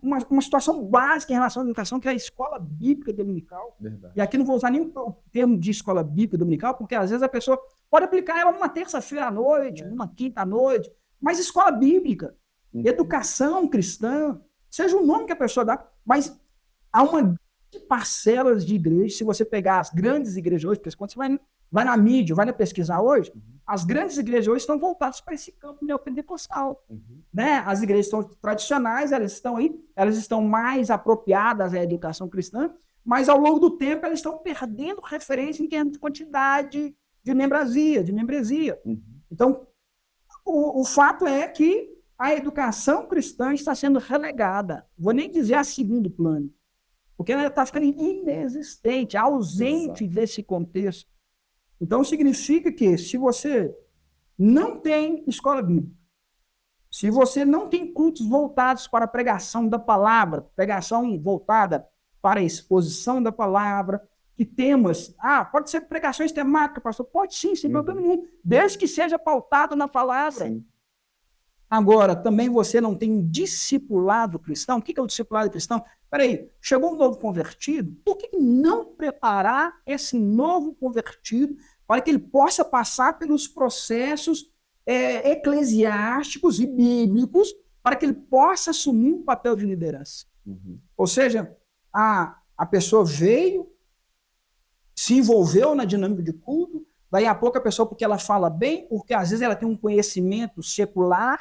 uma situação básica em relação à educação, que é a escola bíblica dominical. Verdade. E aqui não vou usar nem o termo de escola bíblica dominical, porque às vezes a pessoa pode aplicar ela numa terça-feira à noite, numa quinta à noite, mas escola bíblica, educação cristã, seja o nome que a pessoa dá, mas há uma grande parcela de igrejas, se você pegar as grandes igrejas hoje, porque quando você vai na mídia, vai na pesquisar hoje, as grandes igrejas hoje estão voltadas para esse campo neopentecostal. Né? As igrejas tradicionais, elas estão aí, elas estão mais apropriadas à educação cristã, mas ao longo do tempo elas estão perdendo referência em termos de quantidade de membresia. Então, o fato é que a educação cristã está sendo relegada, vou nem dizer a segundo plano, porque ela está ficando inexistente, ausente desse contexto. Então, significa que se você não tem escola bíblica, se você não tem cultos voltados para a pregação da palavra, pregação voltada para a exposição da palavra, que temas, pode ser pregações temáticas, pastor? Pode sim, sem problema nenhum, desde que seja pautado na palavra. Sim. Agora, também você não tem um discipulado cristão. O que é o discipulado cristão? Peraí, chegou um novo convertido, por que não preparar esse novo convertido para que ele possa passar pelos processos eclesiásticos e bíblicos, para que ele possa assumir um papel de liderança? Ou seja, a pessoa veio, se envolveu na dinâmica de culto, daí a pouco a pessoa, porque ela fala bem, porque às vezes ela tem um conhecimento secular,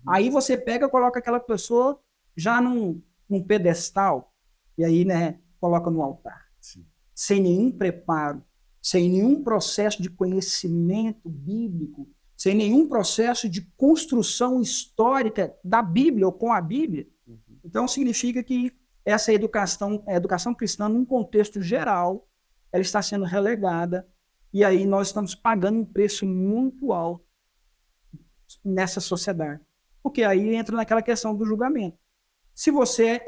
aí você pega e coloca aquela pessoa já num pedestal, e aí, né, coloca no altar. Sim. Sem nenhum preparo, sem nenhum processo de conhecimento bíblico, sem nenhum processo de construção histórica da Bíblia ou com a Bíblia. Então, significa que essa educação, a educação cristã, num contexto geral, ela está sendo relegada, e aí nós estamos pagando um preço muito alto nessa sociedade. Porque aí entra naquela questão do julgamento. Se você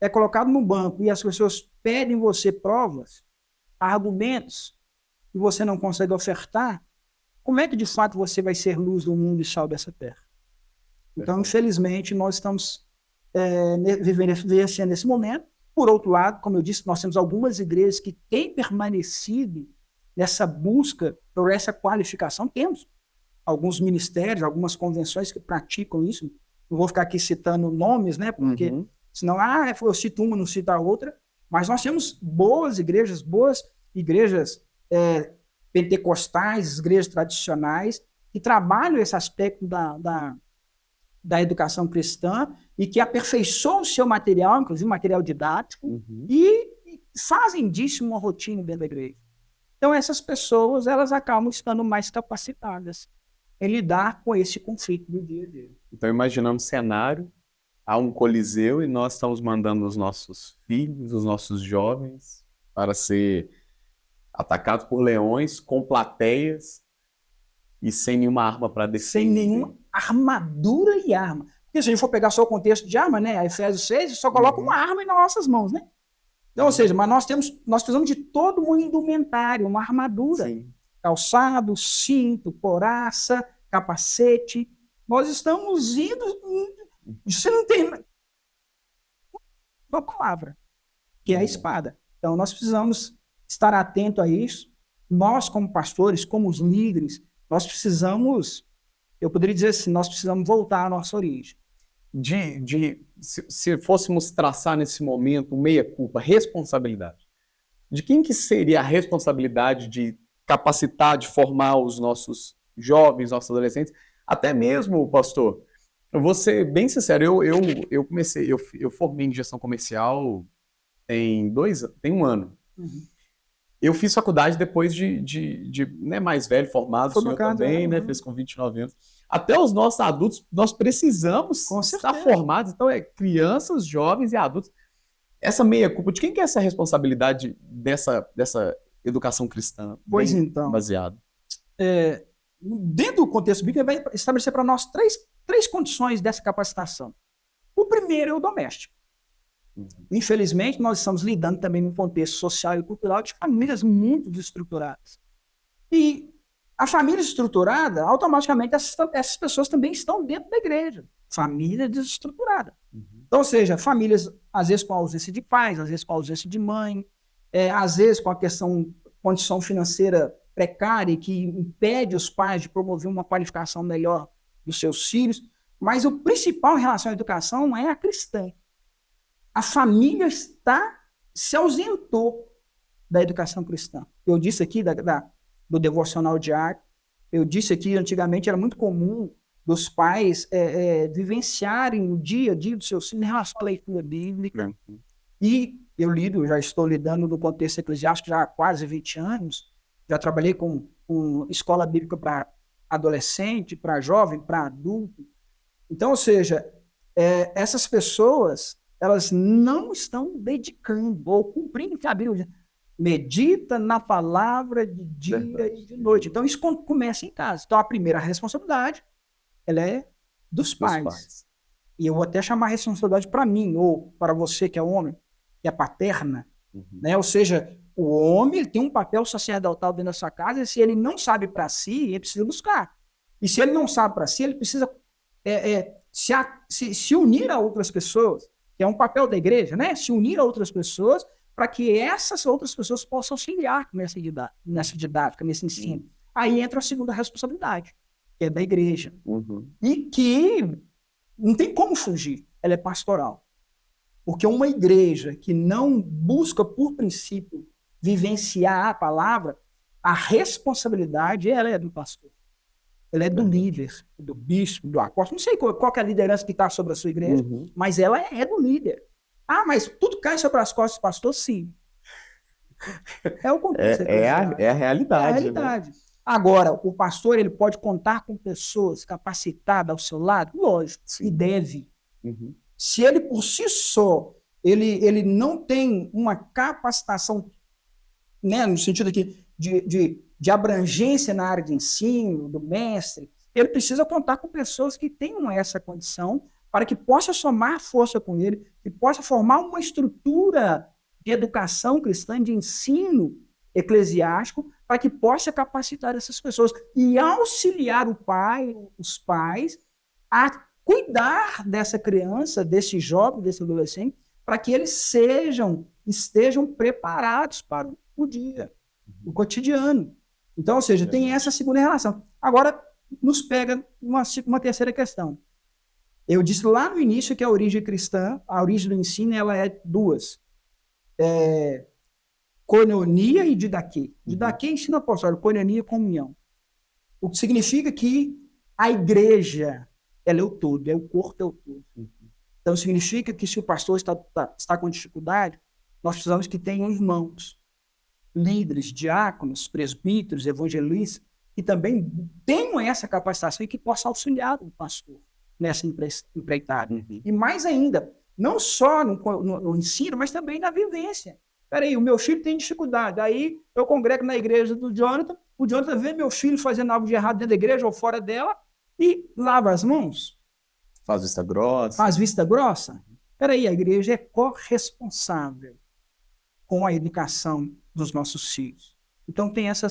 é colocado no banco e as pessoas pedem você provas, argumentos, e você não consegue ofertar, como é que de fato você vai ser luz do mundo e sal dessa terra? Então, infelizmente, nós estamos vivenciando esse momento. Por outro lado, como eu disse, nós temos algumas igrejas que têm permanecido nessa busca por essa qualificação. Temos. alguns ministérios, algumas convenções que praticam isso. Não vou ficar aqui citando nomes, né? Porque senão, eu cito uma, não cito a outra. Mas nós temos boas igrejas pentecostais, igrejas tradicionais, que trabalham esse aspecto da educação cristã e que aperfeiçoam o seu material, inclusive material didático, e fazem disso uma rotina dentro da igreja. Então, essas pessoas, elas acabam estando mais capacitadas em lidar com esse conflito do dia a dia. Então, imaginando um cenário, há um coliseu e nós estamos mandando os nossos filhos, os nossos jovens, para ser atacados por leões, com plateias e sem nenhuma arma para defender. Sem nenhuma armadura e arma. Porque se a gente for pegar só o contexto de arma, né? A Efésios 6, só coloca uma arma em nossas mãos, né? Então, ou seja, mas nós precisamos de todo um indumentário, uma armadura. Sim. Calçado, cinto, couraça, capacete. Nós estamos indo... Você não tem uma palavra, que é a espada. Então, nós precisamos estar atento a isso. Nós, como pastores, como os líderes, nós precisamos, eu poderia dizer assim, nós precisamos voltar à nossa origem. Se fôssemos traçar nesse momento meia-culpa, responsabilidade, de quem que seria a responsabilidade de capacitar, de formar os nossos jovens, nossos adolescentes, até mesmo, pastor, eu vou ser bem sincero, eu formei em gestão comercial tem um ano. Eu fiz faculdade depois de mais velho, formado, o senhor também, né? Fez com 29 anos. Até os nossos adultos, nós precisamos estar formados. Então, crianças, jovens e adultos. Essa meia-culpa, de quem que é essa responsabilidade dessa educação cristã? Pois então, baseado? Dentro do contexto bíblico, ele vai estabelecer para nós três condições dessa capacitação. O primeiro é o doméstico. Infelizmente, nós estamos lidando também num contexto social e cultural de famílias muito desestruturadas. E a família estruturada, automaticamente, essas pessoas também estão dentro da igreja. Família desestruturada. Então, ou seja, famílias, às vezes, com ausência de pais, às vezes com ausência de mãe, às vezes com a condição financeira precária que impede os pais de promover uma qualificação melhor dos seus filhos. Mas o principal em relação à educação é a cristã. A família se ausentou da educação cristã. Eu disse aqui do devocional diário, eu disse aqui, antigamente era muito comum dos pais vivenciarem o dia a dia dos seus filhos em relação à leitura bíblica. E eu já estou lidando no contexto eclesiástico já há quase 20 anos, já trabalhei com escola bíblica para adolescente, para jovem, para adulto. Então, ou seja, essas pessoas, elas não estão dedicando ou cumprindo a Bíblia. Medita na palavra de dia e de noite. Então, isso começa em casa. Então, a primeira responsabilidade, ela é dos pais. E eu vou até chamar a responsabilidade para mim, ou para você que é homem, que é paterna. Né? Ou seja, o homem ele tem um papel sacerdotal dentro da sua casa, e se ele não sabe para si, ele precisa buscar. E se ele não sabe para si, ele precisa se unir a outras pessoas, que é um papel da igreja, né? Se unir a outras pessoas para que essas outras pessoas possam auxiliar nessa didática, nesse ensino. Aí entra a segunda responsabilidade, que é da igreja. E que não tem como fugir, ela é pastoral. Porque uma igreja que não busca, por princípio, vivenciar a palavra, a responsabilidade ela é do pastor. Ela é do líder, do bispo, do apóstolo. Não sei qual é a liderança que está sobre a sua igreja, mas ela é do líder. Mas tudo cai sobre as costas do pastor? Sim. É o contexto. É a realidade. É a realidade. Né? Agora, o pastor ele pode contar com pessoas capacitadas ao seu lado? Lógico, e deve. Se ele, por si só, ele não tem uma capacitação, né, no sentido aqui de abrangência na área de ensino, do mestre, ele precisa contar com pessoas que tenham essa condição para que possa somar força com ele, que possa formar uma estrutura de educação cristã, de ensino eclesiástico, para que possa capacitar essas pessoas e auxiliar os pais a cuidar dessa criança, desse jovem, desse adolescente, para que eles estejam preparados para o dia, o cotidiano. Então, ou seja, tem essa segunda relação. Agora, nos pega uma terceira questão. Eu disse lá no início que a origem cristã, a origem do ensino, ela é duas. Koinonia e didaquê. Didaquê é ensino apostólico, koinonia é comunhão. O que significa que a igreja, ela é o todo, o corpo é o todo. Então significa que se o pastor está com dificuldade, nós precisamos que tenham irmãos, líderes, diáconos, presbíteros, evangelistas, que também tenham essa capacitação e que possam auxiliar o pastor nessa empreitada. E mais ainda, não só no ensino, mas também na vivência. Peraí, o meu filho tem dificuldade, aí eu congrego na igreja do Jonathan, o Jonathan vê meu filho fazendo algo de errado dentro da igreja ou fora dela e lava as mãos. Faz vista grossa. Faz vista grossa. Peraí, a igreja é corresponsável com a educação dos nossos filhos. Então tem essa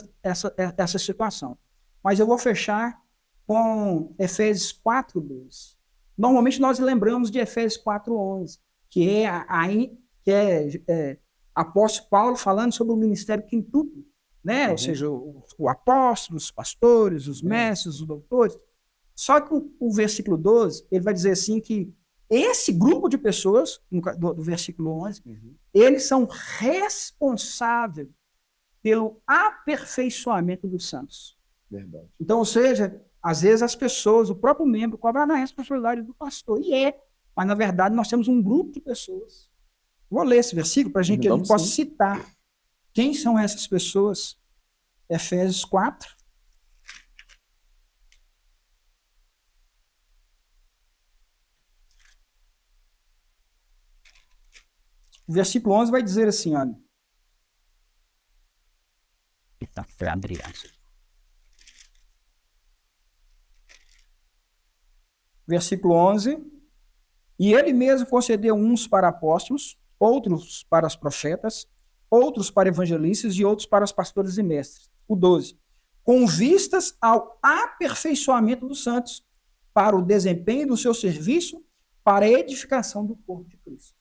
situação. Mas eu vou fechar com Efésios 4:2. Normalmente nós lembramos de Efésios 4:11, que é apóstolo Paulo falando sobre o ministério quintuplo, né? Ou seja, o apóstolo, os pastores, os mestres, os doutores. Só que o versículo 12, ele vai dizer assim que esse grupo de pessoas, do versículo 11, eles são responsáveis pelo aperfeiçoamento dos santos. Verdade. Então, ou seja, às vezes as pessoas, o próprio membro, cobra na responsabilidade do pastor. Mas na verdade nós temos um grupo de pessoas. Vou ler esse versículo para a gente possa citar quem são essas pessoas. Efésios 4. O versículo 11 vai dizer assim, olha. Versículo 11. E ele mesmo concedeu uns para apóstolos, outros para os profetas, outros para evangelistas e outros para os pastores e mestres. O 12. Com vistas ao aperfeiçoamento dos santos, para o desempenho do seu serviço, para a edificação do corpo de Cristo.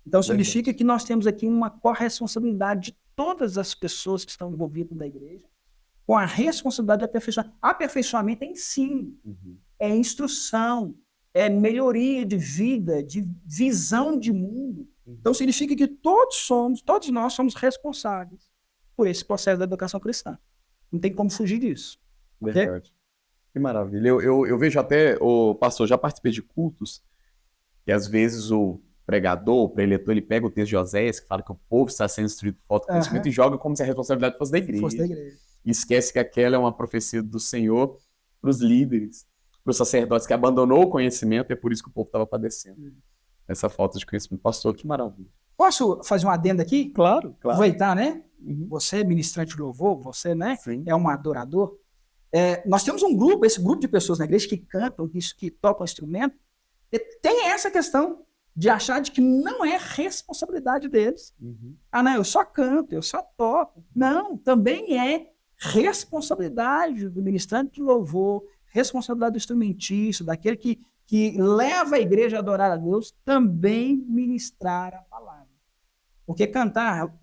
Então, significa que nós temos aqui uma corresponsabilidade de todas as pessoas que estão envolvidas na igreja, com a responsabilidade de aperfeiçoamento. Aperfeiçoamento é ensino, é instrução, é melhoria de vida, de visão de mundo. Então, significa que todos nós somos responsáveis por esse processo da educação cristã. Não tem como fugir disso. Verdade. Okay? Que maravilha. Eu vejo até, o pastor, já participei de cultos, e às vezes o pregador, o preletor, ele pega o texto de Oséias, que fala que o povo está sendo instruído por falta de conhecimento, e joga como se a responsabilidade fosse da igreja. E esquece que aquela é uma profecia do Senhor para os líderes, para os sacerdotes, que abandonou o conhecimento, e é por isso que o povo estava padecendo. Essa falta de conhecimento. Pastor, que maravilha. Posso fazer um adendo aqui? Claro. Aproveitar, né? Você é ministrante de louvor, você, né? Sim. É um adorador. Nós temos um grupo, esse grupo de pessoas na igreja que cantam, que tocam instrumento, tem essa questão de achar de que não é responsabilidade deles. Não, eu só canto, eu só toco. Não, também é responsabilidade do ministrante de louvor, responsabilidade do instrumentista, daquele que leva a igreja a adorar a Deus, também ministrar a palavra. Porque cantar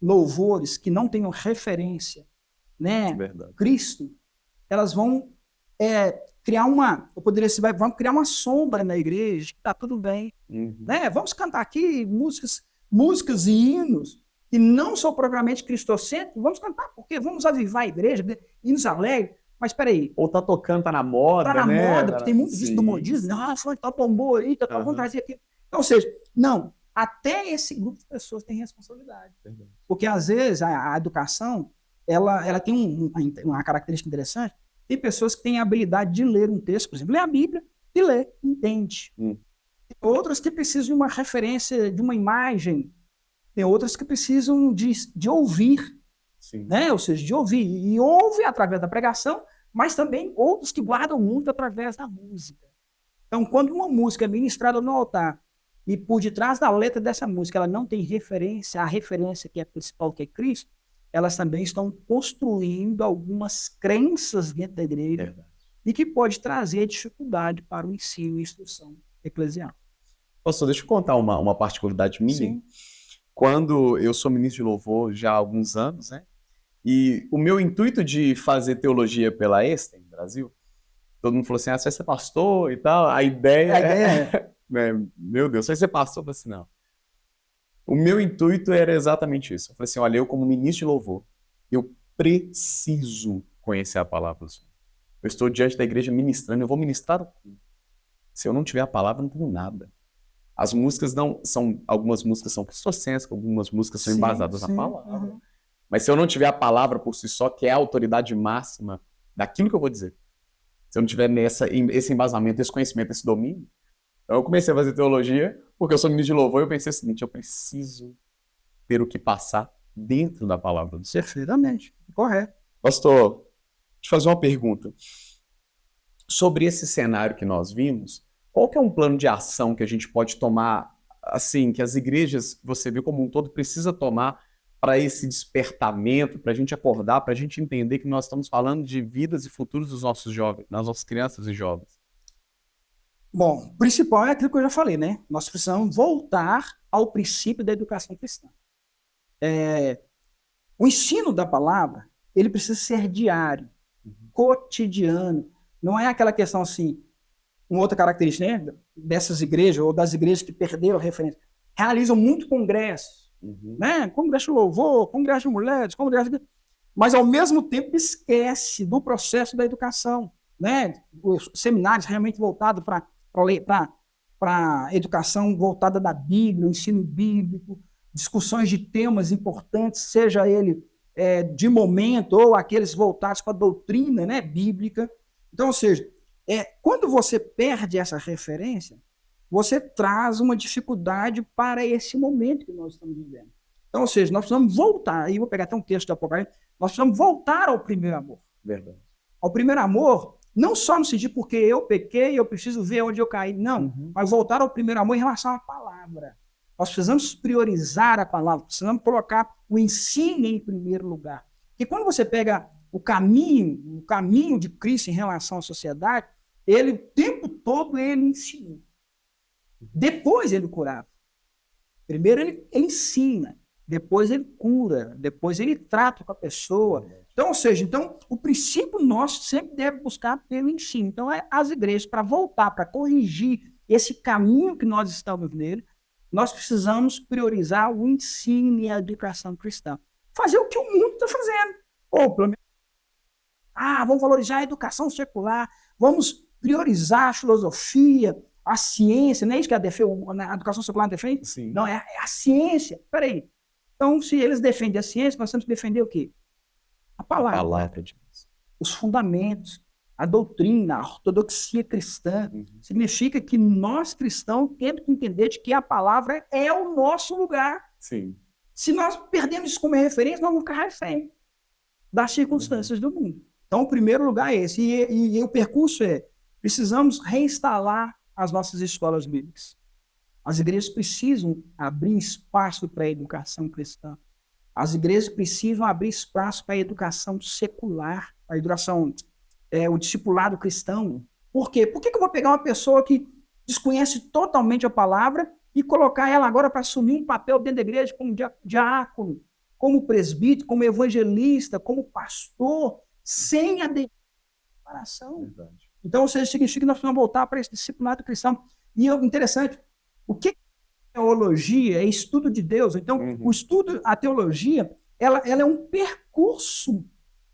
louvores que não tenham referência, né, Cristo, elas vão criar vão criar uma sombra na igreja, que está tudo bem. Né? Vamos cantar aqui músicas e hinos que não são propriamente cristocêntricos, vamos cantar, porque vamos avivar a igreja, hinos alegres. Mas espera aí. Ou tá tocando, tá na moda, tá na né? moda, porque tem muito disso do modismo. Foi tá bombou aí, vamos trazer aqui. Então, ou seja, não, até esse grupo de pessoas tem responsabilidade. Porque, às vezes, a educação, ela tem uma característica interessante. Tem pessoas que têm a habilidade de ler um texto, por exemplo, ler a Bíblia e ler, entende. Tem outras que precisam de uma referência, de uma imagem. Tem outras que precisam de ouvir. Sim. Né? Ou seja, de ouvir. E ouve através da pregação, mas também outros que guardam muito através da música. Então, quando uma música é ministrada no altar e por detrás da letra dessa música ela não tem referência, a referência que é principal, que é Cristo, elas também estão construindo algumas crenças dentro da igreja e que pode trazer dificuldade para o ensino e instrução eclesial. Pastor, deixa eu contar uma particularidade minha. Sim. Quando eu sou ministro de louvor já há alguns anos, né? E o meu intuito de fazer teologia pela Esten, Brasil. Todo mundo falou assim, você vai ser pastor e tal. A ideia meu Deus, você vai ser pastor? Eu falei assim, não. O meu intuito era exatamente isso. Eu falei assim, olha, eu como ministro de louvor, eu preciso conhecer a palavra do Senhor. Eu estou diante da igreja ministrando, eu vou ministrar o quê? Se eu não tiver a palavra, eu não tenho nada. As músicas algumas músicas são cristocêntricas, algumas músicas são embasadas na palavra. Mas se eu não tiver a palavra por si só, que é a autoridade máxima daquilo que eu vou dizer, se eu não tiver esse embasamento, esse conhecimento, esse domínio, então eu comecei a fazer teologia, porque eu sou ministro de louvor, e eu pensei o seguinte, eu preciso ter o que passar dentro da palavra do Senhor. Perfeitamente, correto. Pastor, deixa eu te fazer uma pergunta. Sobre esse cenário que nós vimos, qual que é um plano de ação que a gente pode tomar, assim, que as igrejas, você viu como um todo, precisa tomar para esse despertamento, para a gente acordar, para a gente entender que nós estamos falando de vidas e futuros dos nossos jovens, das nossas crianças e jovens? Bom, o principal é aquilo que eu já falei, né? Nós precisamos voltar ao princípio da educação cristã. O ensino da palavra, ele precisa ser diário, cotidiano. Não é aquela questão assim, uma outra característica, né, dessas igrejas ou das igrejas que perderam a referência. Realizam muito congressos, né? Congresso de louvor, congresso de mulheres, mas ao mesmo tempo esquece do processo da educação, né? Os seminários realmente voltados para a educação voltada da Bíblia, o ensino bíblico, discussões de temas importantes, seja ele de momento ou aqueles voltados para a doutrina, né, bíblica. Então, ou seja, quando você perde essa referência, você traz uma dificuldade para esse momento que nós estamos vivendo. Então, ou seja, nós precisamos voltar, aí eu vou pegar até um texto do Apocalipse, nós precisamos voltar ao primeiro amor. Verdade. Ao primeiro amor, não só no sentido porque eu pequei, eu preciso ver onde eu caí, não, mas voltar ao primeiro amor em relação à palavra. Nós precisamos priorizar a palavra, precisamos colocar o ensino em primeiro lugar. Porque quando você pega o caminho de Cristo em relação à sociedade, ele o tempo todo ele ensinou. Depois ele curava. Primeiro ele ensina, depois ele cura, depois ele trata com a pessoa. Então, ou seja, o princípio nosso sempre deve buscar pelo ensino. Então, as igrejas, para voltar, para corrigir esse caminho que nós estamos nele, nós precisamos priorizar o ensino e a educação cristã. Fazer o que o mundo está fazendo. Ou, pelo menos, vamos valorizar a educação secular, vamos priorizar a filosofia, a ciência, não é isso que a educação secular defende? Sim. Não, é a ciência. Peraí. Então, se eles defendem a ciência, nós temos que defender o quê? A palavra. A palavra de Deus. Os fundamentos, a doutrina, a ortodoxia cristã. Significa que nós cristãos temos que entender de que a palavra é o nosso lugar. Sim. Se nós perdemos isso como referência, nós vamos ficar refém das circunstâncias do mundo. Então, o primeiro lugar é esse. E o percurso precisamos reinstalar as nossas escolas bíblicas. As igrejas precisam abrir espaço para a educação cristã. As igrejas precisam abrir espaço para a educação secular, a educação, o discipulado cristão. Por quê? Por que eu vou pegar uma pessoa que desconhece totalmente a palavra e colocar ela agora para assumir um papel dentro da igreja como diácono, como presbítero, como evangelista, como pastor, sem a preparação? Então, ou seja, significa que nós precisamos voltar para esse discipulado cristão. E é interessante, o que teologia é estudo de Deus. Então, o estudo, a teologia, ela é um percurso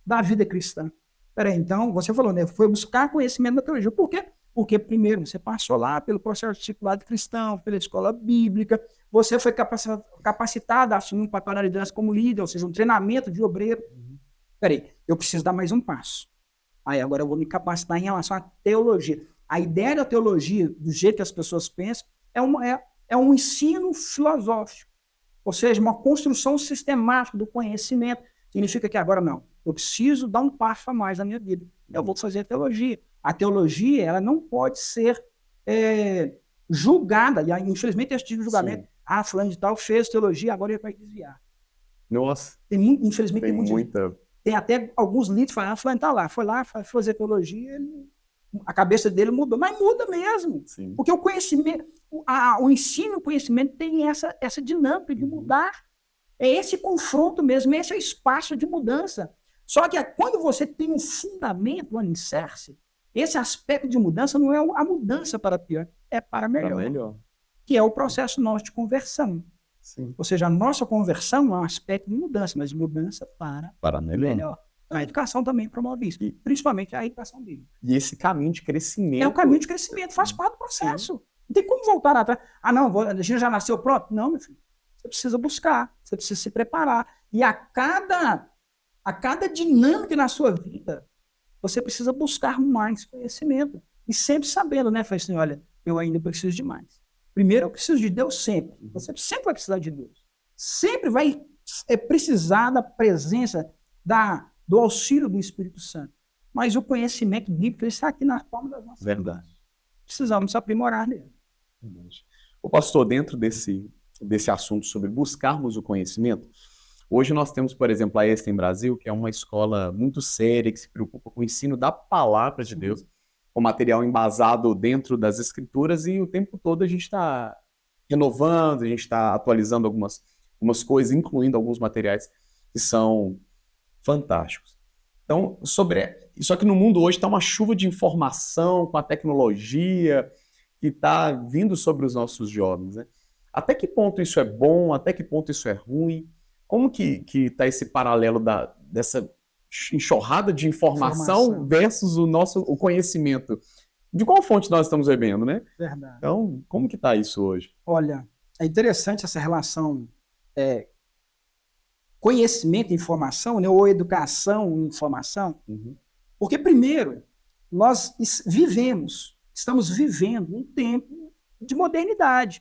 da vida cristã. Peraí, então, você falou, né? Foi buscar conhecimento da teologia. Por quê? Porque, primeiro, você passou lá pelo processo de discipulado cristão, pela escola bíblica, você foi capacitado a assumir um papel na liderança como líder, ou seja, um treinamento de obreiro. Peraí, eu preciso dar mais um passo. Aí, agora eu vou me capacitar em relação à teologia. A ideia da teologia, do jeito que as pessoas pensam, é um ensino filosófico, ou seja, uma construção sistemática do conhecimento. Significa que agora não, eu preciso dar um passo a mais na minha vida. Eu vou fazer a teologia. A teologia, ela não pode ser julgada. E, infelizmente, esse tipo de julgamento. Sim. Fulano de tal fez teologia, agora ele vai desviar. Nossa. Infelizmente, tem muita... Tem até alguns líderes que falam, fulano tá lá, foi fazer teologia, a cabeça dele mudou. Mas muda mesmo. Sim. Porque o conhecimento, o ensino e o conhecimento tem essa dinâmica de mudar. É esse confronto mesmo, esse é o espaço de mudança. Só que quando você tem um fundamento, um alicerce, esse aspecto de mudança não é a mudança para pior, é para melhor. Que é o processo nosso de conversão. Sim. Ou seja, a nossa conversão é um aspecto de mudança, mas de mudança para melhor. A educação também promove isso, principalmente a educação bíblica. E esse caminho de crescimento... É o caminho de crescimento, faz parte do processo. Sim. Não tem como voltar atrás. Ah, não, a gente já nasceu pronto? Não, meu filho. Você precisa buscar, você precisa se preparar. E a cada dinâmica na sua vida, você precisa buscar mais conhecimento. E sempre sabendo, né, assim, olha, eu ainda preciso de mais. Primeiro, eu preciso de Deus sempre. Você sempre vai precisar de Deus. Sempre vai precisar da presença, do auxílio do Espírito Santo. Mas o conhecimento bíblico está aqui na palma das nossas mãos. Precisamos aprimorar nele. O pastor, dentro desse assunto sobre buscarmos o conhecimento, hoje nós temos, por exemplo, a Estem Brasil, que é uma escola muito séria, que se preocupa com o ensino da palavra de Deus, com material embasado dentro das escrituras, e o tempo todo a gente está renovando, a gente está atualizando algumas coisas, incluindo alguns materiais que são fantásticos. Então, só que no mundo hoje está uma chuva de informação com a tecnologia que está vindo sobre os nossos jovens, né? Até que ponto isso é bom? Até que ponto isso é ruim? Como que está esse paralelo dessa enxurrada de informação versus o conhecimento? De qual fonte nós estamos bebendo, né? Verdade. Então, como que está isso hoje? Olha, é interessante essa relação conhecimento e informação, né, ou educação e informação, porque, primeiro, nós estamos vivendo um tempo de modernidade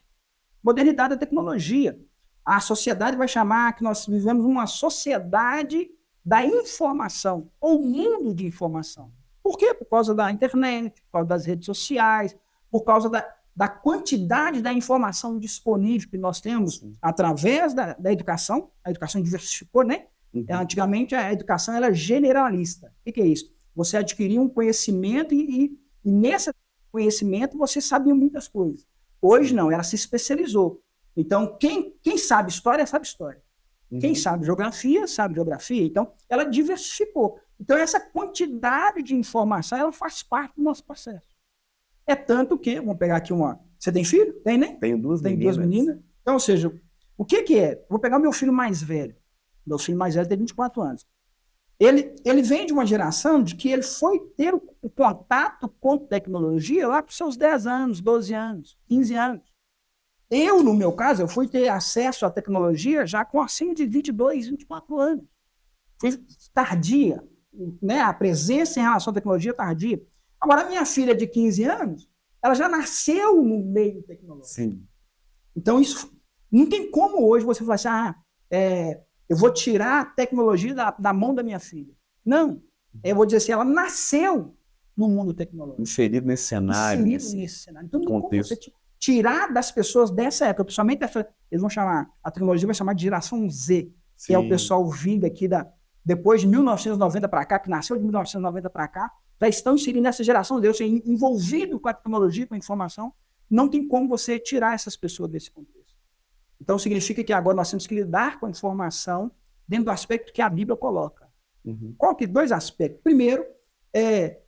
da tecnologia. A sociedade vai chamar que nós vivemos uma sociedade da informação, ou mundo de informação. Por quê? Por causa da internet, por causa das redes sociais, por causa da quantidade da informação disponível que nós temos através da educação. A educação diversificou, né? Antigamente a educação era generalista. O que é isso? Você adquiria um conhecimento e nesse conhecimento você sabia muitas coisas. Hoje não, ela se especializou. Então, quem sabe história, sabe história. Quem sabe geografia, sabe geografia. Então, ela diversificou. Então, essa quantidade de informação, ela faz parte do nosso processo. É tanto que, vamos pegar aqui uma... Você tem filho? Tem, né? Tenho duas meninas. Tem duas meninas. Então, ou seja, o que é? Vou pegar o meu filho mais velho. Meu filho mais velho tem 24 anos. Ele vem de uma geração de que ele foi ter o contato com tecnologia lá para os seus 10 anos, 12 anos, 15 anos. Eu, no meu caso, eu fui ter acesso à tecnologia já com acima de 22, 24 anos. Foi tardia, né? A presença em relação à tecnologia tardia. Agora, a minha filha de 15 anos, ela já nasceu no meio tecnológico. Sim. Então, isso não tem como hoje você falar assim, eu vou tirar a tecnologia da mão da minha filha. Não. Eu vou dizer assim, ela nasceu no mundo tecnológico. Inserido nesse cenário. Então, não tem como você tirar das pessoas dessa época, principalmente eles vão chamar, a tecnologia vai chamar de geração Z, que é o pessoal vindo aqui depois de 1990 para cá, que nasceu de 1990 para cá, já estão inserindo nessa geração deles, envolvido com a tecnologia, com a informação. Não tem como você tirar essas pessoas desse contexto. Então, significa que agora nós temos que lidar com a informação dentro do aspecto que a Bíblia coloca. Qual que? 2 aspectos. Primeiro,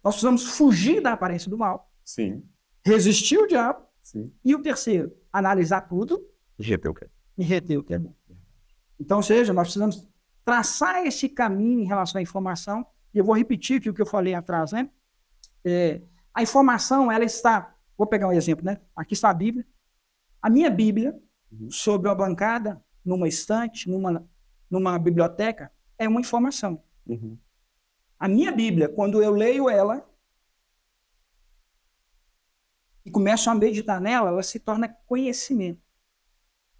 nós precisamos fugir da aparência do mal. Sim. Resistir ao diabo. Sim. E o terceiro, analisar tudo. E reter o que é bom. Então, ou seja, nós precisamos traçar esse caminho em relação à informação. E eu vou repetir aqui o que eu falei atrás, né? A informação, ela está... Vou pegar um exemplo, né? Aqui está a Bíblia. A minha Bíblia, sobre uma bancada, numa estante, numa biblioteca, é uma informação. A minha Bíblia, quando eu leio ela e começo a meditar nela, ela se torna conhecimento.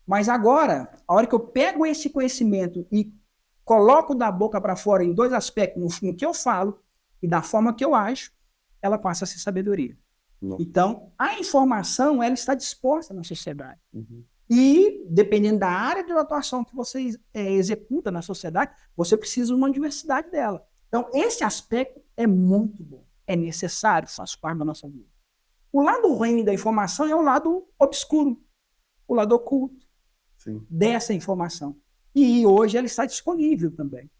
Mas agora, a hora que eu pego esse conhecimento e coloco da boca para fora em 2 aspectos, no que eu falo e da forma que eu acho, ela passa a ser sabedoria. Então, a informação, ela está disposta na sociedade. E, dependendo da área de atuação que você executa na sociedade, você precisa de uma diversidade dela. Então, esse aspecto é muito bom, é necessário, faz parte da nossa vida. O lado ruim da informação é o lado obscuro, o lado oculto dessa informação. E hoje ela está disponível também.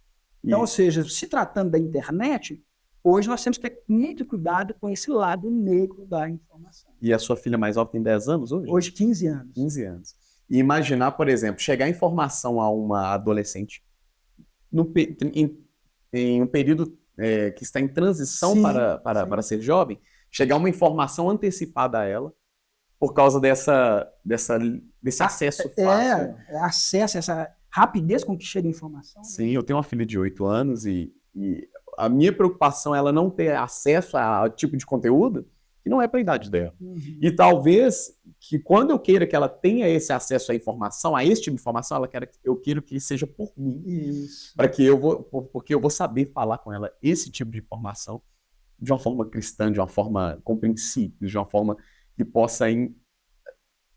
Então, ou seja, se tratando da internet, hoje nós temos que ter muito cuidado com esse lado negro da informação. E a sua filha mais nova tem 10 anos hoje? Hoje, 15 anos. 15 anos. E imaginar, por exemplo, chegar informação a uma adolescente em um período que está em transição Sim, para ser jovem, chegar uma informação antecipada a ela por causa desse acesso fácil. Acesso, essa rapidez com que chega a informação. Sim, eu tenho uma filha de 8 anos e a minha preocupação é ela não ter acesso a tipo de conteúdo que não é para a idade dela. E talvez que quando eu queira que ela tenha esse acesso à informação, a esse tipo de informação, eu quero que seja por mim. Isso. Porque eu vou saber falar com ela esse tipo de informação de uma forma cristã, de uma forma com princípios, de uma forma que possa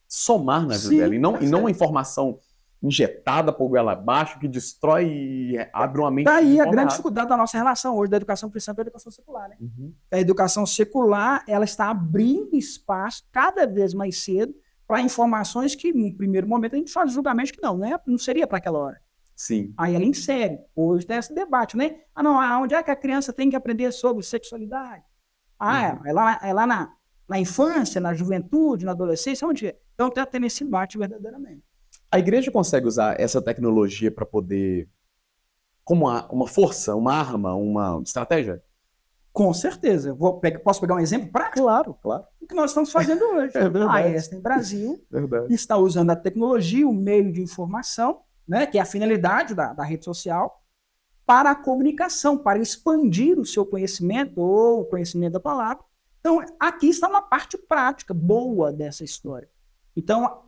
somar na vida dela. E não uma informação injetada por goela abaixo, que destrói e abre uma mente. Daí a grande dificuldade da nossa relação hoje da educação cristã para a educação secular, né? A educação secular, ela está abrindo espaço cada vez mais cedo para informações que, no primeiro momento, a gente faz julgamento que não seria para aquela hora. Sim. Aí ela insere. Hoje tem esse debate, né? Onde é que a criança tem que aprender sobre sexualidade? É lá na infância, na juventude, na adolescência, onde é? Então está tendo esse debate verdadeiramente. A igreja consegue usar essa tecnologia para poder, como uma força, uma arma, uma estratégia? Com certeza. Posso pegar um exemplo prático? Claro. O que nós estamos fazendo hoje. A Estem Brasil está usando a tecnologia, o meio de informação, né, que é a finalidade da rede social, para a comunicação, para expandir o seu conhecimento ou o conhecimento da palavra. Então, aqui está uma parte prática boa dessa história. Então,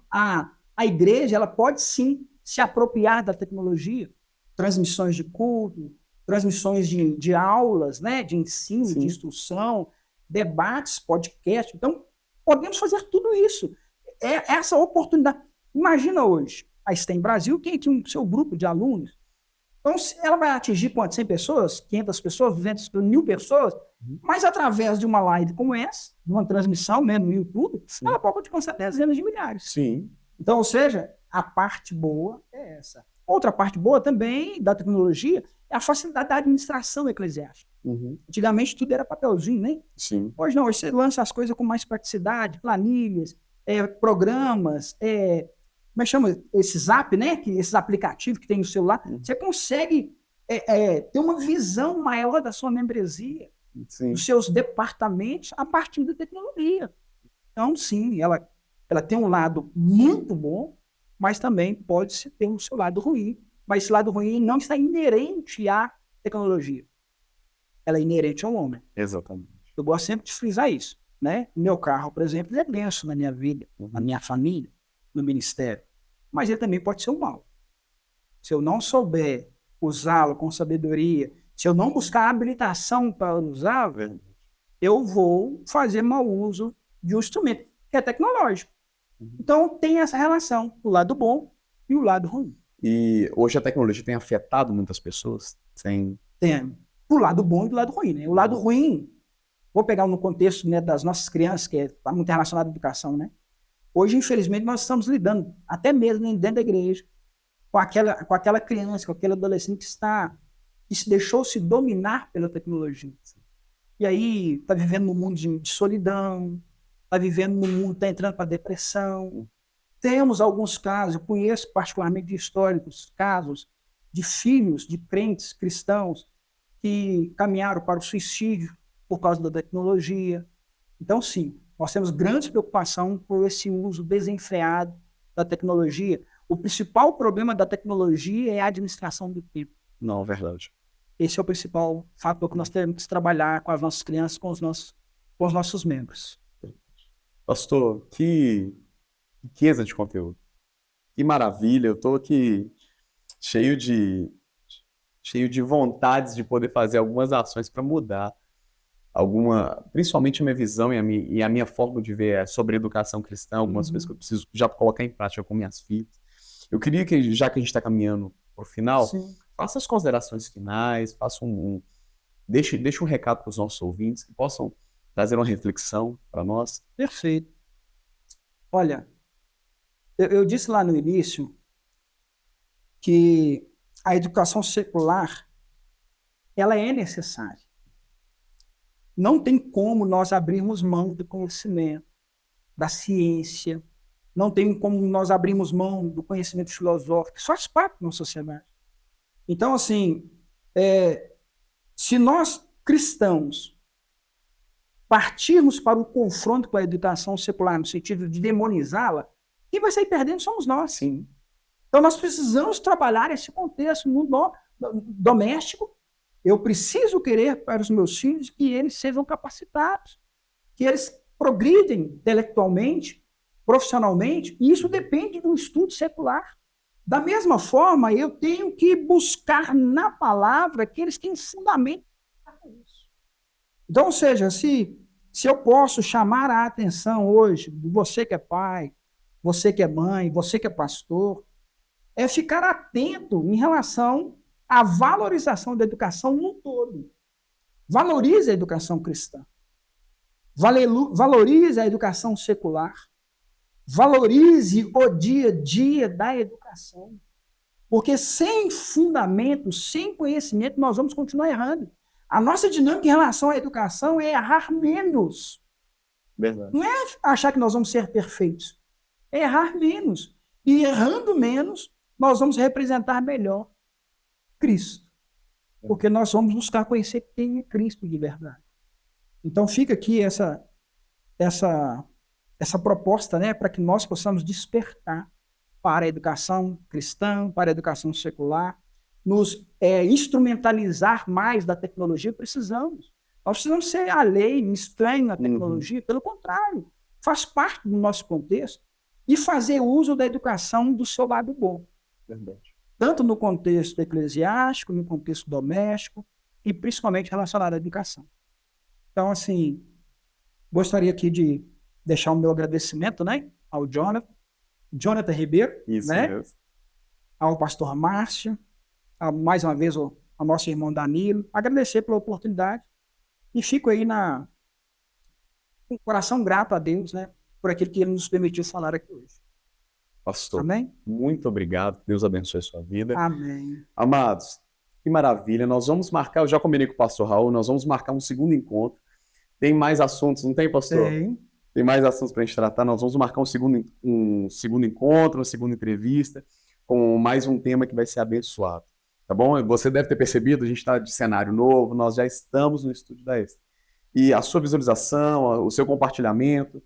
a igreja ela pode sim se apropriar da tecnologia, transmissões de culto, transmissões de aulas, né, de ensino, sim, de instrução, debates, podcast. Então, podemos fazer tudo isso. É essa oportunidade. Imagina hoje, a STEM Brasil, quem tem o seu grupo de alunos. Então, ela vai atingir 100 pessoas, 500 pessoas, 200, 1000 pessoas, mas através de uma live como essa, de uma transmissão, né, no YouTube, sim, ela pode alcançar dezenas de milhares. Sim. Então, ou seja, a parte boa é essa. Outra parte boa também da tecnologia é a facilidade da administração eclesiástica. Antigamente tudo era papelzinho, né? Sim. Hoje não, hoje você lança as coisas com mais praticidade, planilhas, programas, como é que chama? Esses apps, né? Esses aplicativos que tem no celular. Você consegue ter uma visão maior da sua membresia, sim, dos seus departamentos a partir da tecnologia. Então, sim, ela tem um lado muito bom, mas também pode ter o seu lado ruim. Mas esse lado ruim não está inerente à tecnologia. Ela é inerente ao homem. Exatamente. Eu gosto sempre de frisar isso, né? O meu carro, por exemplo, é benção na minha vida, na minha família, no ministério. Mas ele também pode ser um mal. Se eu não souber usá-lo com sabedoria, se eu não buscar habilitação para usá-lo, eu vou fazer mau uso de um instrumento que é tecnológico. Então, tem essa relação, o lado bom e o lado ruim. E hoje a tecnologia tem afetado muitas pessoas? Tem. O lado bom e o lado ruim, né? O lado ruim, vou pegar no contexto, né, das nossas crianças, que está muito relacionado à educação, né? Hoje, infelizmente, nós estamos lidando, até mesmo dentro da igreja, com aquela criança, com aquele adolescente que se deixou se dominar pela tecnologia. E aí está vivendo num mundo de solidão, está vivendo num mundo, está entrando para depressão. Temos alguns casos, eu conheço particularmente de históricos casos de filhos de crentes cristãos que caminharam para o suicídio por causa da tecnologia. Então, sim, nós temos grande preocupação por esse uso desenfreado da tecnologia. O principal problema da tecnologia é a administração do tempo. Não, verdade. Esse é o principal fator que nós temos que trabalhar com as nossas crianças, com os nossos membros. Pastor, que riqueza de conteúdo. Que maravilha. Eu estou aqui cheio de vontades de poder fazer algumas ações para mudar principalmente a minha visão e a minha forma de ver sobre educação cristã, algumas coisas que eu preciso já colocar em prática com minhas filhas. Eu queria que, já que a gente está caminhando para o final, sim, faça as considerações finais, deixe um recado para os nossos ouvintes, que possam trazer uma reflexão para nós. Perfeito. Olha, eu disse lá no início que a educação secular ela é necessária. Não tem como nós abrirmos mão do conhecimento, da ciência, não tem como nós abrirmos mão do conhecimento filosófico, isso faz parte da nossa sociedade. Então, assim, se nós cristãos partirmos para o confronto com a educação secular, no sentido de demonizá-la, quem vai sair perdendo somos nós. Sim. Então, nós precisamos trabalhar esse contexto doméstico. Eu preciso querer para os meus filhos que eles sejam capacitados, que eles progridem intelectualmente, profissionalmente, e isso depende do estudo secular. Da mesma forma, eu tenho que buscar na palavra aqueles que têm fundamento para isso. Então, ou seja, se eu posso chamar a atenção hoje de você que é pai, você que é mãe, você que é pastor, é ficar atento em relação à valorização da educação no todo. Valorize a educação cristã. Valorize a educação secular. Valorize o dia a dia da educação. Porque sem fundamento, sem conhecimento, nós vamos continuar errando. A nossa dinâmica em relação à educação é errar menos. Verdade. Não é achar que nós vamos ser perfeitos. É errar menos. E errando menos, nós vamos representar melhor Cristo. Porque nós vamos buscar conhecer quem é Cristo de verdade. Então fica aqui essa proposta, né, para que nós possamos despertar para a educação cristã, para a educação secular, nos instrumentalizar mais da tecnologia. Precisamos. Nós precisamos ser alheio, estranho à tecnologia. Pelo contrário, faz parte do nosso contexto e fazer uso da educação do seu lado bom. Verdade. Tanto no contexto eclesiástico, no contexto doméstico e principalmente relacionado à educação. Então, assim, gostaria aqui de deixar o meu agradecimento, né, ao Jonathan Ribeiro, Isso né, mesmo. ao pastor Márcio, mais uma vez ao nosso irmão Danilo, agradecer pela oportunidade e fico aí com o coração grato a Deus, né, por aquilo que ele nos permitiu falar aqui hoje. Pastor, Amém? muito obrigado. Deus abençoe a sua vida. Amém. Amados, que maravilha. Nós vamos marcar, eu já combinei com o pastor Raul, nós vamos marcar um segundo encontro. Tem mais assuntos, não tem, pastor? Tem mais assuntos para a gente tratar. Nós vamos marcar um segundo encontro, uma segunda entrevista, com mais um tema que vai ser abençoado. Tá bom? Você deve ter percebido, a gente está de cenário novo, nós já estamos no estúdio da Extra. E a sua visualização, o seu compartilhamento,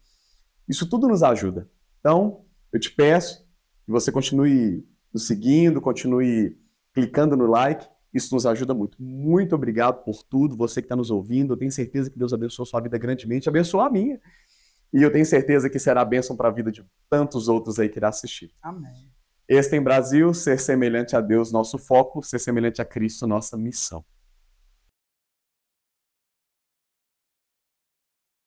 isso tudo nos ajuda. Então, eu te peço que você continue nos seguindo, continue clicando no like. Isso nos ajuda muito. Muito obrigado por tudo, você que está nos ouvindo. Eu tenho certeza que Deus abençoou a sua vida grandemente, abençoou a minha. E eu tenho certeza que será bênção para a vida de tantos outros aí que irá assistir. Amém. Este em Brasil, ser semelhante a Deus, nosso foco, ser semelhante a Cristo, nossa missão.